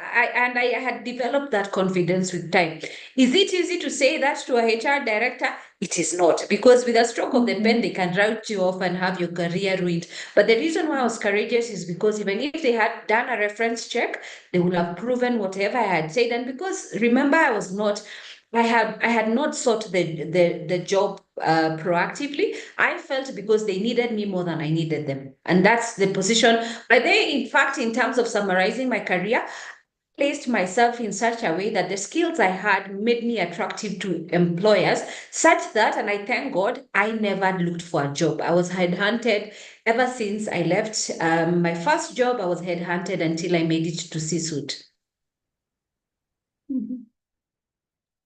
had developed that confidence with time. Is it easy to say that to a HR director? It is not, because with a stroke of the pen, they can write you off and have your career ruined. But the reason why I was courageous is because even if they had done a reference check, they would have proven whatever I had said. And because remember, I had not sought the job proactively. I felt because they needed me more than I needed them. And that's the position. But they, in fact, in terms of summarizing my career, placed myself in such a way that the skills I had made me attractive to employers, such that, and I thank God, I never looked for a job. I was headhunted ever since I left my first job. I was headhunted until I made it to C-suite. Mhm.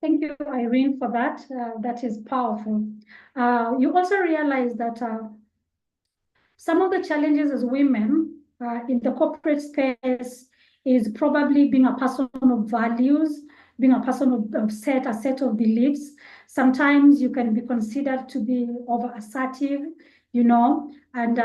Thank you, Irene, for that. That is powerful. You also realize that some of the challenges as women in the corporate space is probably being a person of values, being a person of a set of beliefs. Sometimes you can be considered to be over assertive, and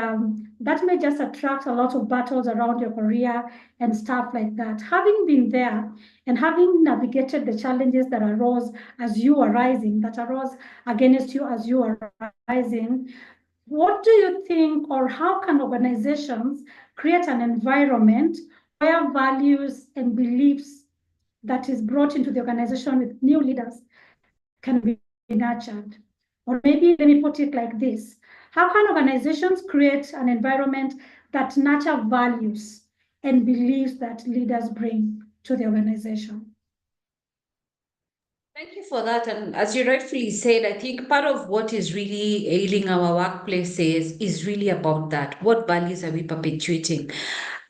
that may just attract a lot of battles around your career and stuff like that. Having been there and having navigated the challenges that arose as you were rising, that arose against you as you were rising, what do you think, or how can organizations create an environment where values and beliefs that is brought into the organization with new leaders can be nurtured? Or maybe let me put it like this: how can organizations create an environment that nurture values and beliefs that leaders bring to the organization? Thank you for that. And as you rightfully said, I think part of what is really ailing our workplaces is really about that. What values are we perpetuating?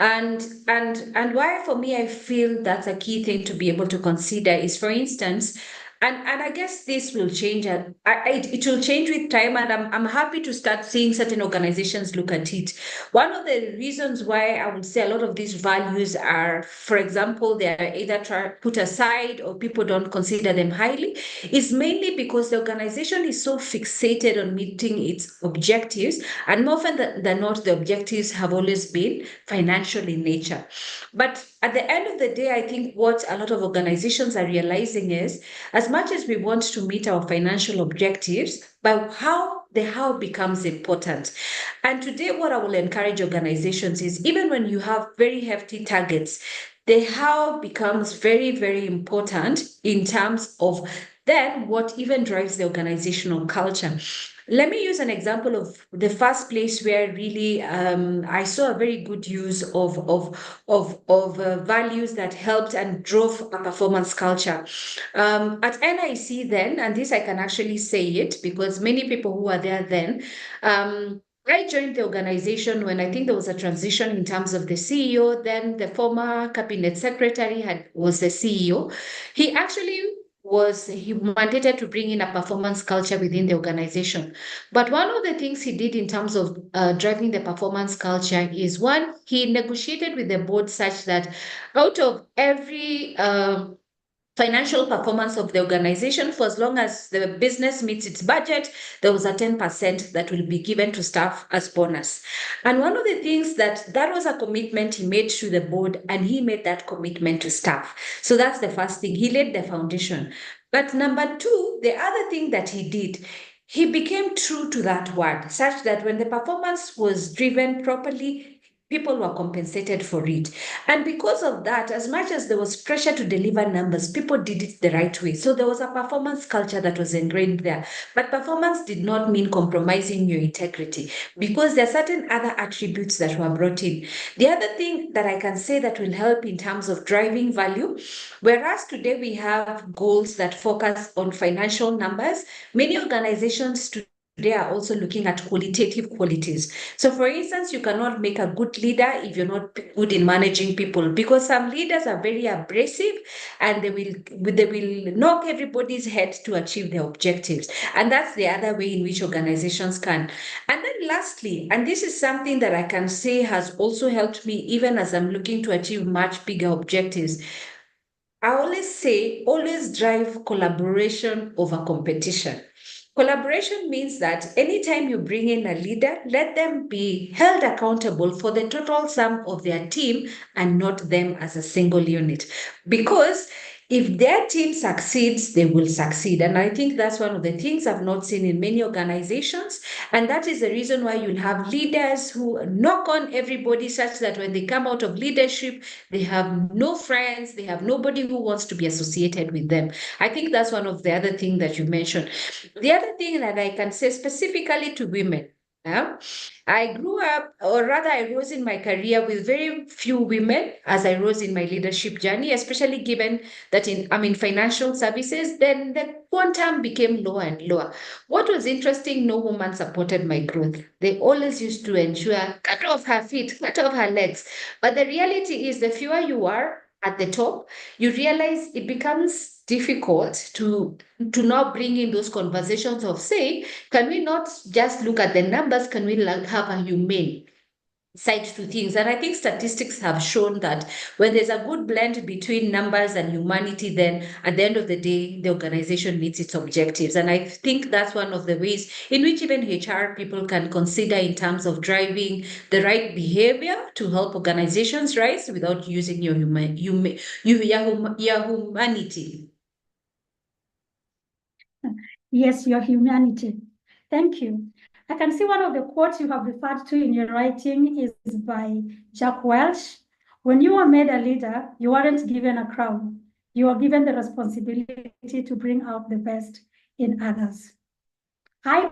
And why for me I feel that's a key thing to be able to consider is, for instance, and I guess this will change. It will change with time, and I'm happy to start seeing certain organizations look at it. One of the reasons why I would say a lot of these values are, for example, they are either put aside or people don't consider them highly, is mainly because the organization is so fixated on meeting its objectives, and more often than not, the objectives have always been financial in nature. But at the end of the day, I think what a lot of organizations are realizing is, as much as we want to meet our financial objectives, but the how becomes important. And today, what I will encourage organizations is, even when you have very hefty targets, the how becomes very, very important in terms of then what even drives the organizational culture. Let me use an example of the first place where really I saw a very good use of values that helped and drove a performance culture. At NIC then, and this I can actually say it because many people who were there then, I joined the organization when I think there was a transition in terms of the CEO. Then the former cabinet secretary was the CEO. He actually he mandated to bring in a performance culture within the organization. But one of the things he did in terms of driving the performance culture is, he negotiated with the board such that out of every financial performance of the organization. For as long as the business meets its budget, there was a 10% that will be given to staff as bonus. And one of the things that was a commitment he made to the board, and he made that commitment to staff. So that's the first thing. He laid the foundation. But number two, the other thing that he did, he became true to that word, such that when the performance was driven properly, people were compensated for it. And because of that, as much as there was pressure to deliver numbers, people did it the right way. So there was a performance culture that was ingrained there. But performance did not mean compromising your integrity, because there are certain other attributes that were brought in. The other thing that I can say that will help in terms of driving value, whereas today we have goals that focus on financial numbers, many organizations today are also looking at qualitative qualities. So, for instance, you cannot make a good leader if you're not good in managing people, because some leaders are very abrasive and they will knock everybody's head to achieve their objectives. And that's the other way in which organizations can. And then lastly, and this is something that I can say has also helped me even as I'm looking to achieve much bigger objectives. I always say, always drive collaboration over competition. Collaboration means that anytime you bring in a leader, let them be held accountable for the total sum of their team and not them as a single unit. Because if their team succeeds, they will succeed. And I think that's one of the things I've not seen in many organizations. And that is the reason why you'll have leaders who knock on everybody, such that when they come out of leadership, they have no friends, they have nobody who wants to be associated with them. I think that's one of the other things that you mentioned. The other thing that I can say specifically to women, yeah, I grew up, or rather, I rose in my career with very few women as I rose in my leadership journey, especially given that I'm in financial services, then the quantum became lower and lower. What was interesting, no woman supported my growth. They always used to ensure, cut off her feet, cut off her legs. But the reality is, the fewer you are at the top, you realize it becomes difficult to now bring in those conversations of saying, can we not just look at the numbers? Can we have a humane side to things? And I think statistics have shown that when there's a good blend between numbers and humanity, then at the end of the day, the organization meets its objectives. And I think that's one of the ways in which even HR people can consider in terms of driving the right behavior to help organizations rise without using your humanity. Yes, your humanity. Thank you. I can see one of the quotes you have referred to in your writing is by Jack Welch. When you are made a leader, you weren't given a crown. You are given the responsibility to bring out the best in others. I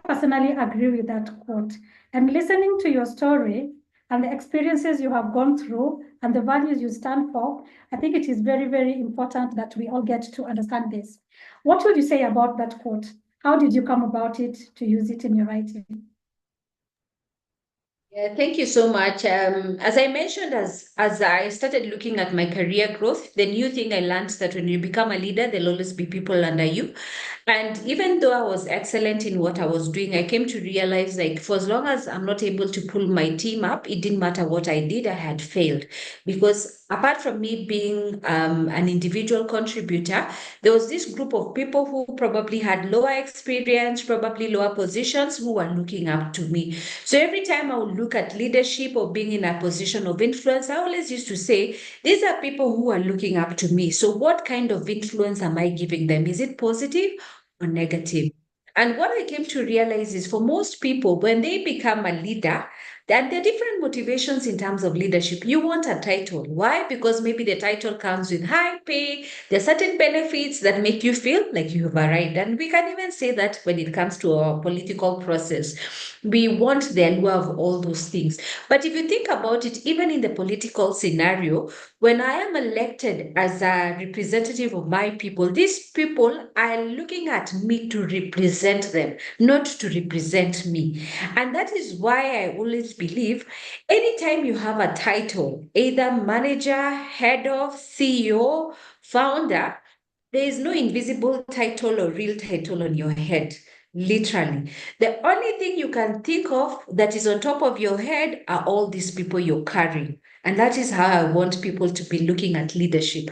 personally agree with that quote. And listening to your story and the experiences you have gone through and the values you stand for, I think it is very, very important that we all get to understand this. What would you say about that quote? How did you come about it to use it in your writing? Yeah, thank you so much. As I mentioned, as I started looking at my career growth, the new thing I learned that when you become a leader, there'll always be people under you. And even though I was excellent in what I was doing, I came to realize, like, for as long as I'm not able to pull my team up, it didn't matter what I did, I had failed. Because apart from me being an individual contributor, there was this group of people who probably had lower experience, probably lower positions, who were looking up to me. So every time I would look at leadership or being in a position of influence, I always used to say, these are people who are looking up to me. So what kind of influence am I giving them? Is it positive or negative? And what I came to realize is, for most people, when they become a leader, that there are different motivations in terms of leadership. You want a title. Why? Because maybe the title comes with high pay. There are certain benefits that make you feel like you have arrived. And we can even say that when it comes to our political process, we want the allure of all those things. But if you think about it, even in the political scenario, when I am elected as a representative of my people, these people are looking at me to represent them, not to represent me. And that is why I always believe anytime you have a title, either manager, head of, CEO, founder, there is no invisible title or real title on your head. Literally. The only thing you can think of that is on top of your head are all these people you're carrying. And that is how I want people to be looking at leadership.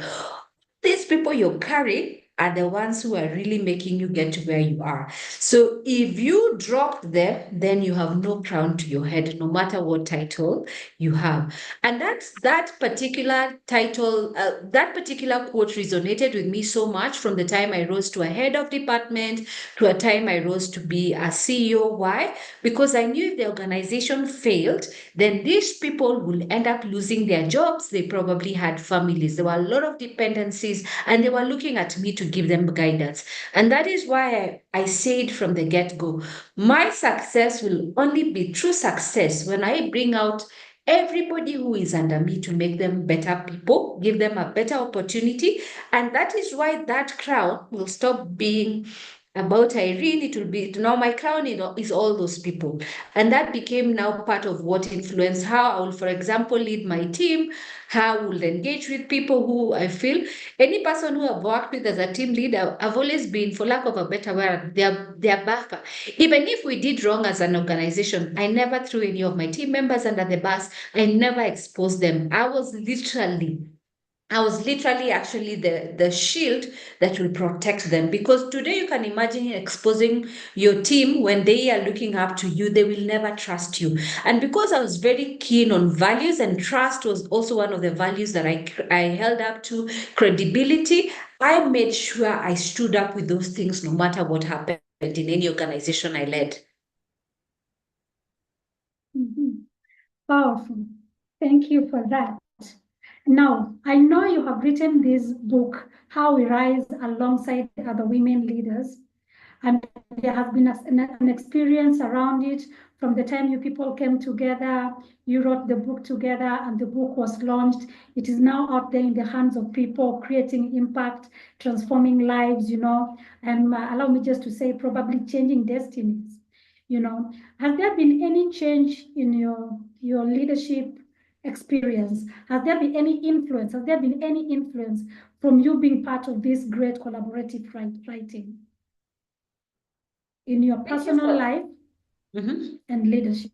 These people you're carrying are the ones who are really making you get to where you are. So if you drop them, then you have no crown to your head, no matter what title you have. And that particular title, that particular quote resonated with me so much from the time I rose to a head of department to a time I rose to be a CEO. Why? Because I knew if the organization failed, then these people will end up losing their jobs. They probably had families. There were a lot of dependencies, and they were looking at me to give them guidance. And that is why I said from the get-go, my success will only be true success when I bring out everybody who is under me to make them better people, give them a better opportunity. And that is why that crown will stop being about Irene. It will be now my crown is all those people. And that became now part of what influenced how I will, for example, lead my team, how I will engage with people who I feel. Any person who I've worked with as a team leader, I've always been, for lack of a better word, their buffer. Even if we did wrong as an organization, I never threw any of my team members under the bus. I never exposed them. I was literally actually the shield that will protect them. Because today you can imagine exposing your team when they are looking up to you, they will never trust you. And because I was very keen on values, and trust was also one of the values that I held up to, credibility, I made sure I stood up with those things no matter what happened in any organization I led. Powerful. Thank you for that. Now, I know you have written this book, How We Rise Alongside Other Women Leaders, and there has been an experience around it from the time you people came together. You wrote the book together, and the book was launched. It is now out there in the hands of people, creating impact, transforming lives, and allow me just to say, probably changing destinies. Has there been any change in your leadership experience? Has there been any influence? Has there been any influence from you being part of this great collaborative writing in your personal life and leadership?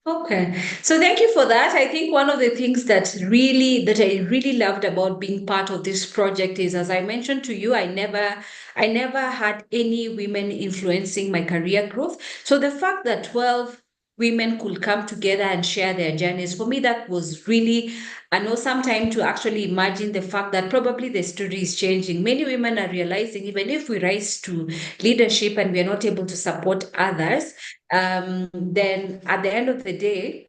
Okay, so thank you for that. I think one of the things that I really loved about being part of this project is, as I mentioned to you, I never had any women influencing my career growth. So the fact that 12 women could come together and share their journeys, for me, that was really an awesome time to actually imagine the fact that probably the story is changing. Many women are realizing even if we rise to leadership and we are not able to support others, then at the end of the day,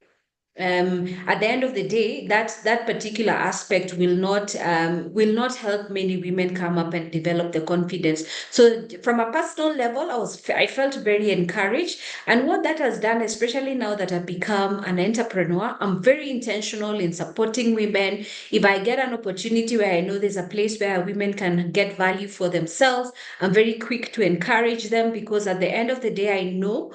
that particular aspect will not help many women come up and develop the confidence. So from a personal level, I felt very encouraged. And what that has done, especially now that I've become an entrepreneur, I'm very intentional in supporting women. If I get an opportunity where I know there's a place where women can get value for themselves, I'm very quick to encourage them, because at the end of the day, I know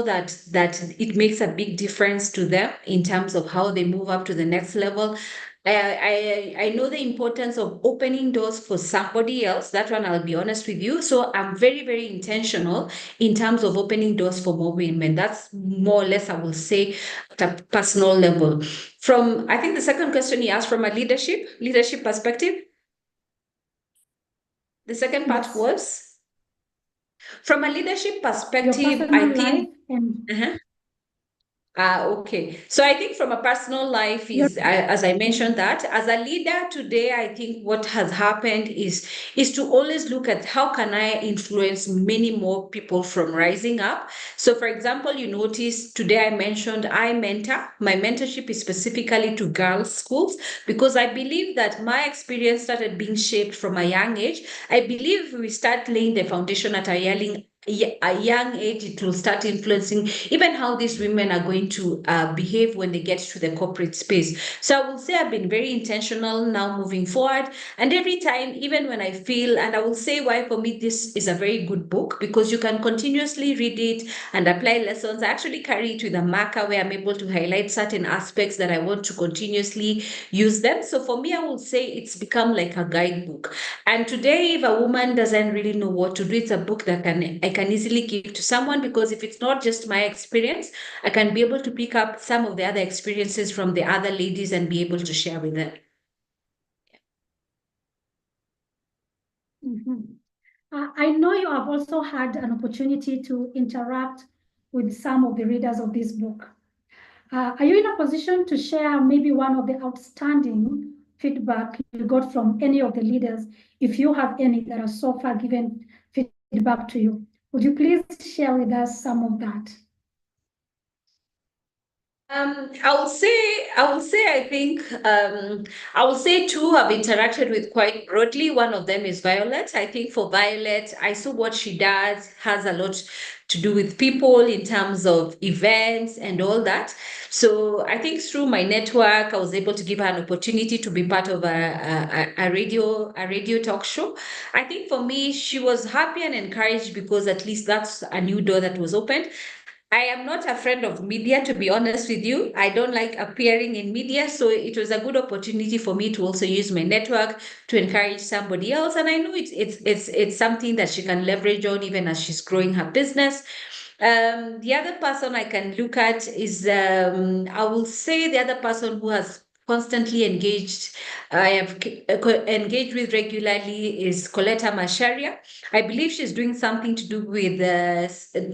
that it makes a big difference to them in terms of how they move up to the next level. I know the importance of opening doors for somebody else. That one, I'll be honest with you. So I'm very, very intentional in terms of opening doors for more women. That's more or less, I will say, at a personal level. I think the second question you asked, from a leadership perspective, the second part Yes. was from a leadership Your perspective, personal I life think. and Uh-huh. Okay. So I think from a personal life your is, as I mentioned, that as a leader today, I think what has happened is to always look at how can I influence many more people from rising up. So for example, you notice today I mentioned I mentor. My mentorship is specifically to girls' schools, because I believe that my experience started being shaped from a young age. I believe we start laying the foundation at a young age, it will start influencing even how these women are going to behave when they get to the corporate space. So I will say I've been very intentional now moving forward. And every time, even when I feel, and I will say why for me this is a very good book, because you can continuously read it and apply lessons. I actually carry it with a marker where I'm able to highlight certain aspects that I want to continuously use them. So for me, I will say it's become like a guidebook. And today, if a woman doesn't really know what to do, it's a book that I can easily give to someone, because if it's not just my experience, I can be able to pick up some of the other experiences from the other ladies and be able to share with them. I know you have also had an opportunity to interact with some of the readers of this book. Are you in a position to share maybe one of the outstanding feedback you got from any of the leaders, if you have any that have so far given feedback to you? Would you please share with us some of that? I think, I will say two have interacted with quite broadly. One of them is Violet. I think for Violet, I saw what she does has a lot to do with people in terms of events and all that. So I think through my network, I was able to give her an opportunity to be part of a radio talk show. I think for me, she was happy and encouraged because at least that's a new door that was opened. I am not a friend of media, to be honest with you. I don't like appearing in media. So it was a good opportunity for me to also use my network to encourage somebody else. And I know it's something that she can leverage on even as she's growing her business. The other person I can look at is, I will say the other person who has constantly engaged, I have engaged with regularly is Coletta Masharia. I believe she's doing something to do with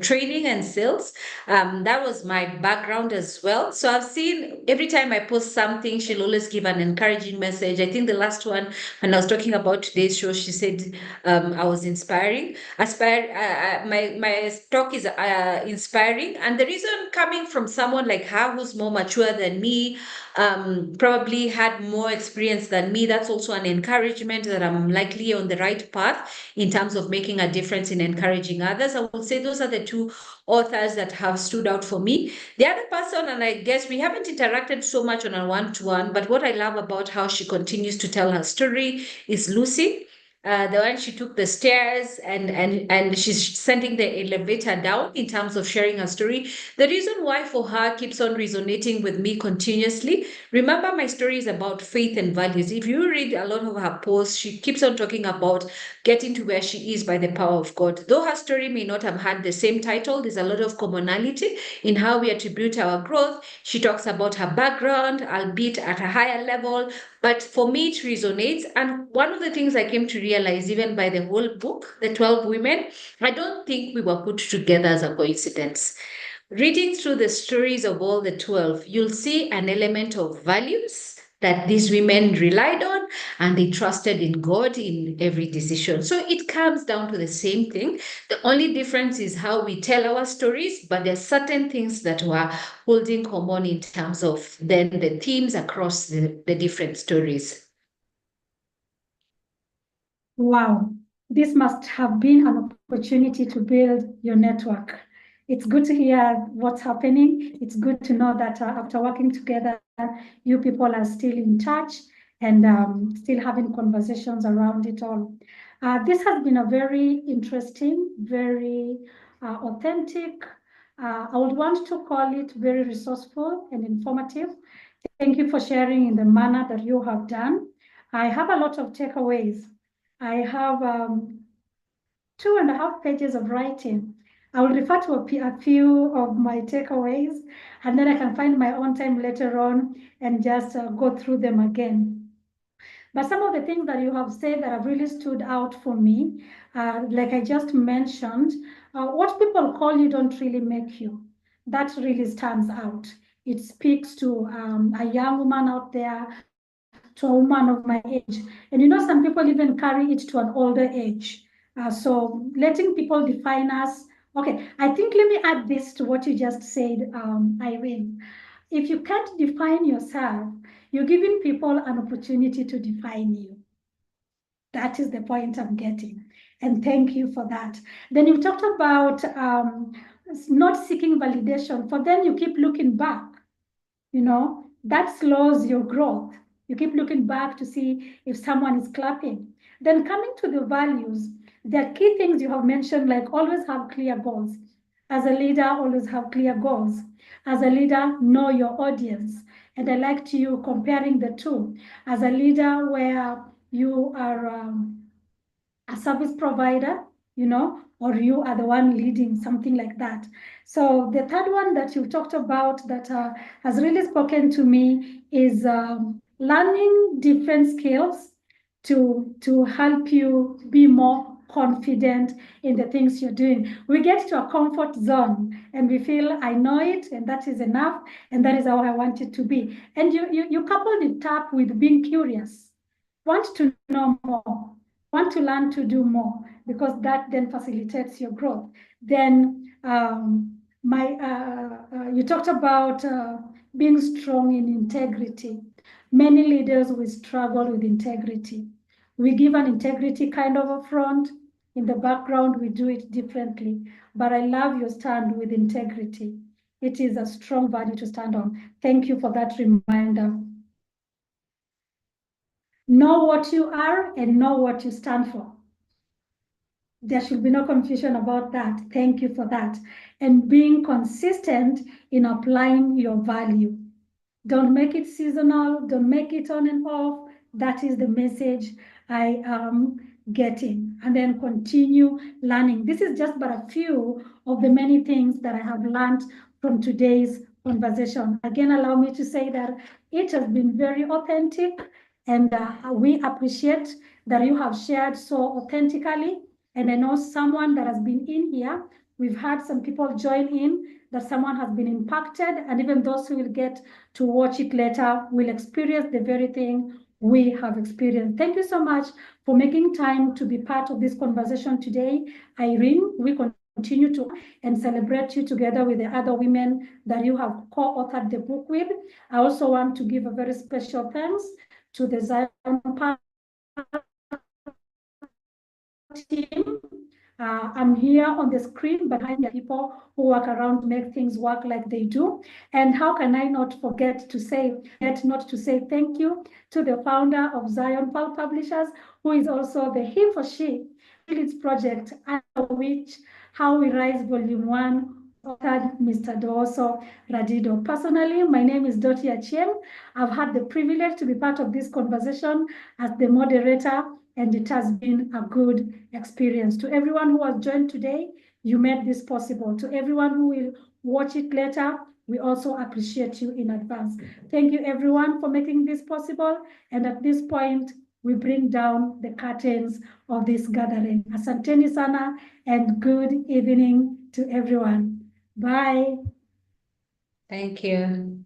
training and sales. That was my background as well. So I've seen every time I post something, she'll always give an encouraging message. I think the last one, when I was talking about today's show, she said I was inspiring. My talk is inspiring, and the reason coming from someone like her who's more mature than me, probably had more experience than me. That's also an encouragement that I'm likely on the right path in terms of making a difference in encouraging others. I would say those are the two authors that have stood out for me. The other person, and I guess we haven't interacted so much on a one-to-one, but what I love about how she continues to tell her story is Lucy. The one she took the stairs and she's sending the elevator down in terms of sharing her story. The reason why for her keeps on resonating with me continuously. Remember, my story is about faith and values. If you read a lot of her posts, she keeps on talking about getting to where she is by the power of God. Though her story may not have had the same title, there's a lot of commonality in how we attribute our growth. She talks about her background, albeit at a higher level, but for me, it resonates. And one of the things I came to realize, even by the whole book, The 12 Women, I don't think we were put together as a coincidence. Reading through the stories of all the 12, you'll see an element of values that these women relied on and they trusted in God in every decision. So it comes down to the same thing. The only difference is how we tell our stories, but there are certain things that were holding common in terms of then the themes across the different stories. Wow, this must have been an opportunity to build your network. It's good to hear what's happening. It's good to know that after working together, you people are still in touch and still having conversations around it all. This has been a very interesting, very authentic, I would want to call it very resourceful and informative. Thank you for sharing in the manner that you have done. I have a lot of takeaways. I have 2.5 pages of writing. I will refer to a few of my takeaways, and then I can find my own time later on and just go through them again. But some of the things that you have said that have really stood out for me, like I just mentioned, what people call you don't really make you. That really stands out. It speaks to a young woman out there, to a woman of my age. And some people even carry it to an older age. So letting people define us. Okay, I think let me add this to what you just said, Irene. If you can't define yourself, you're giving people an opportunity to define you. That is the point I'm getting. And thank you for that. Then you talked about not seeking validation, for then you keep looking back. That slows your growth. You keep looking back to see if someone is clapping. Then coming to the values, there are key things you have mentioned, like always have clear goals. As a leader, always have clear goals. As a leader, know your audience. And I liked you comparing the two. As a leader where you are a service provider, or you are the one leading, something like that. So the third one that you talked about that has really spoken to me is learning different skills to help you be more confident in the things you're doing. We get to a comfort zone and we feel, I know it, and that is enough, and that is how I want it to be. And you coupled it up with being curious, want to know more, want to learn to do more, because that then facilitates your growth. Then you talked about being strong in integrity. Many leaders will struggle with integrity. We give an integrity kind of a front. In the background, we do it differently. But I love your stand with integrity. It is a strong value to stand on. Thank you for that reminder. Know what you are and know what you stand for. There should be no confusion about that. Thank you for that. And being consistent in applying your value. Don't make it seasonal. Don't make it on and off. That is the message I am getting. And then continue learning. This is just but a few of the many things that I have learned from today's conversation. Again, allow me to say that it has been very authentic, and we appreciate that you have shared so authentically. And I know someone that has been in here, we've had some people join in, that someone has been impacted, and even those who will get to watch it later will experience the very thing we have experienced. Thank you so much for making time to be part of this conversation today. Irene, we continue to and celebrate you together with the other women that you have co-authored the book with. I also want to give a very special thanks to the Zion team. I'm here on the screen, but behind the people who work around make things work like they do. And how can I not forget to say, thank you to the founder of Zion Publishers, who is also the he for she Village project, under which How We Rise Volume 1, authored Mr. Dooso Radido. Personally, my name is Dottie Achieng. I've had the privilege to be part of this conversation as the moderator, and it has been a good experience. To everyone who has joined today, you made this possible. To everyone who will watch it later, we also appreciate you in advance. Thank you, everyone, for making this possible. And at this point, we bring down the curtains of this gathering. Asanteni sana, and good evening to everyone. Bye. Thank you.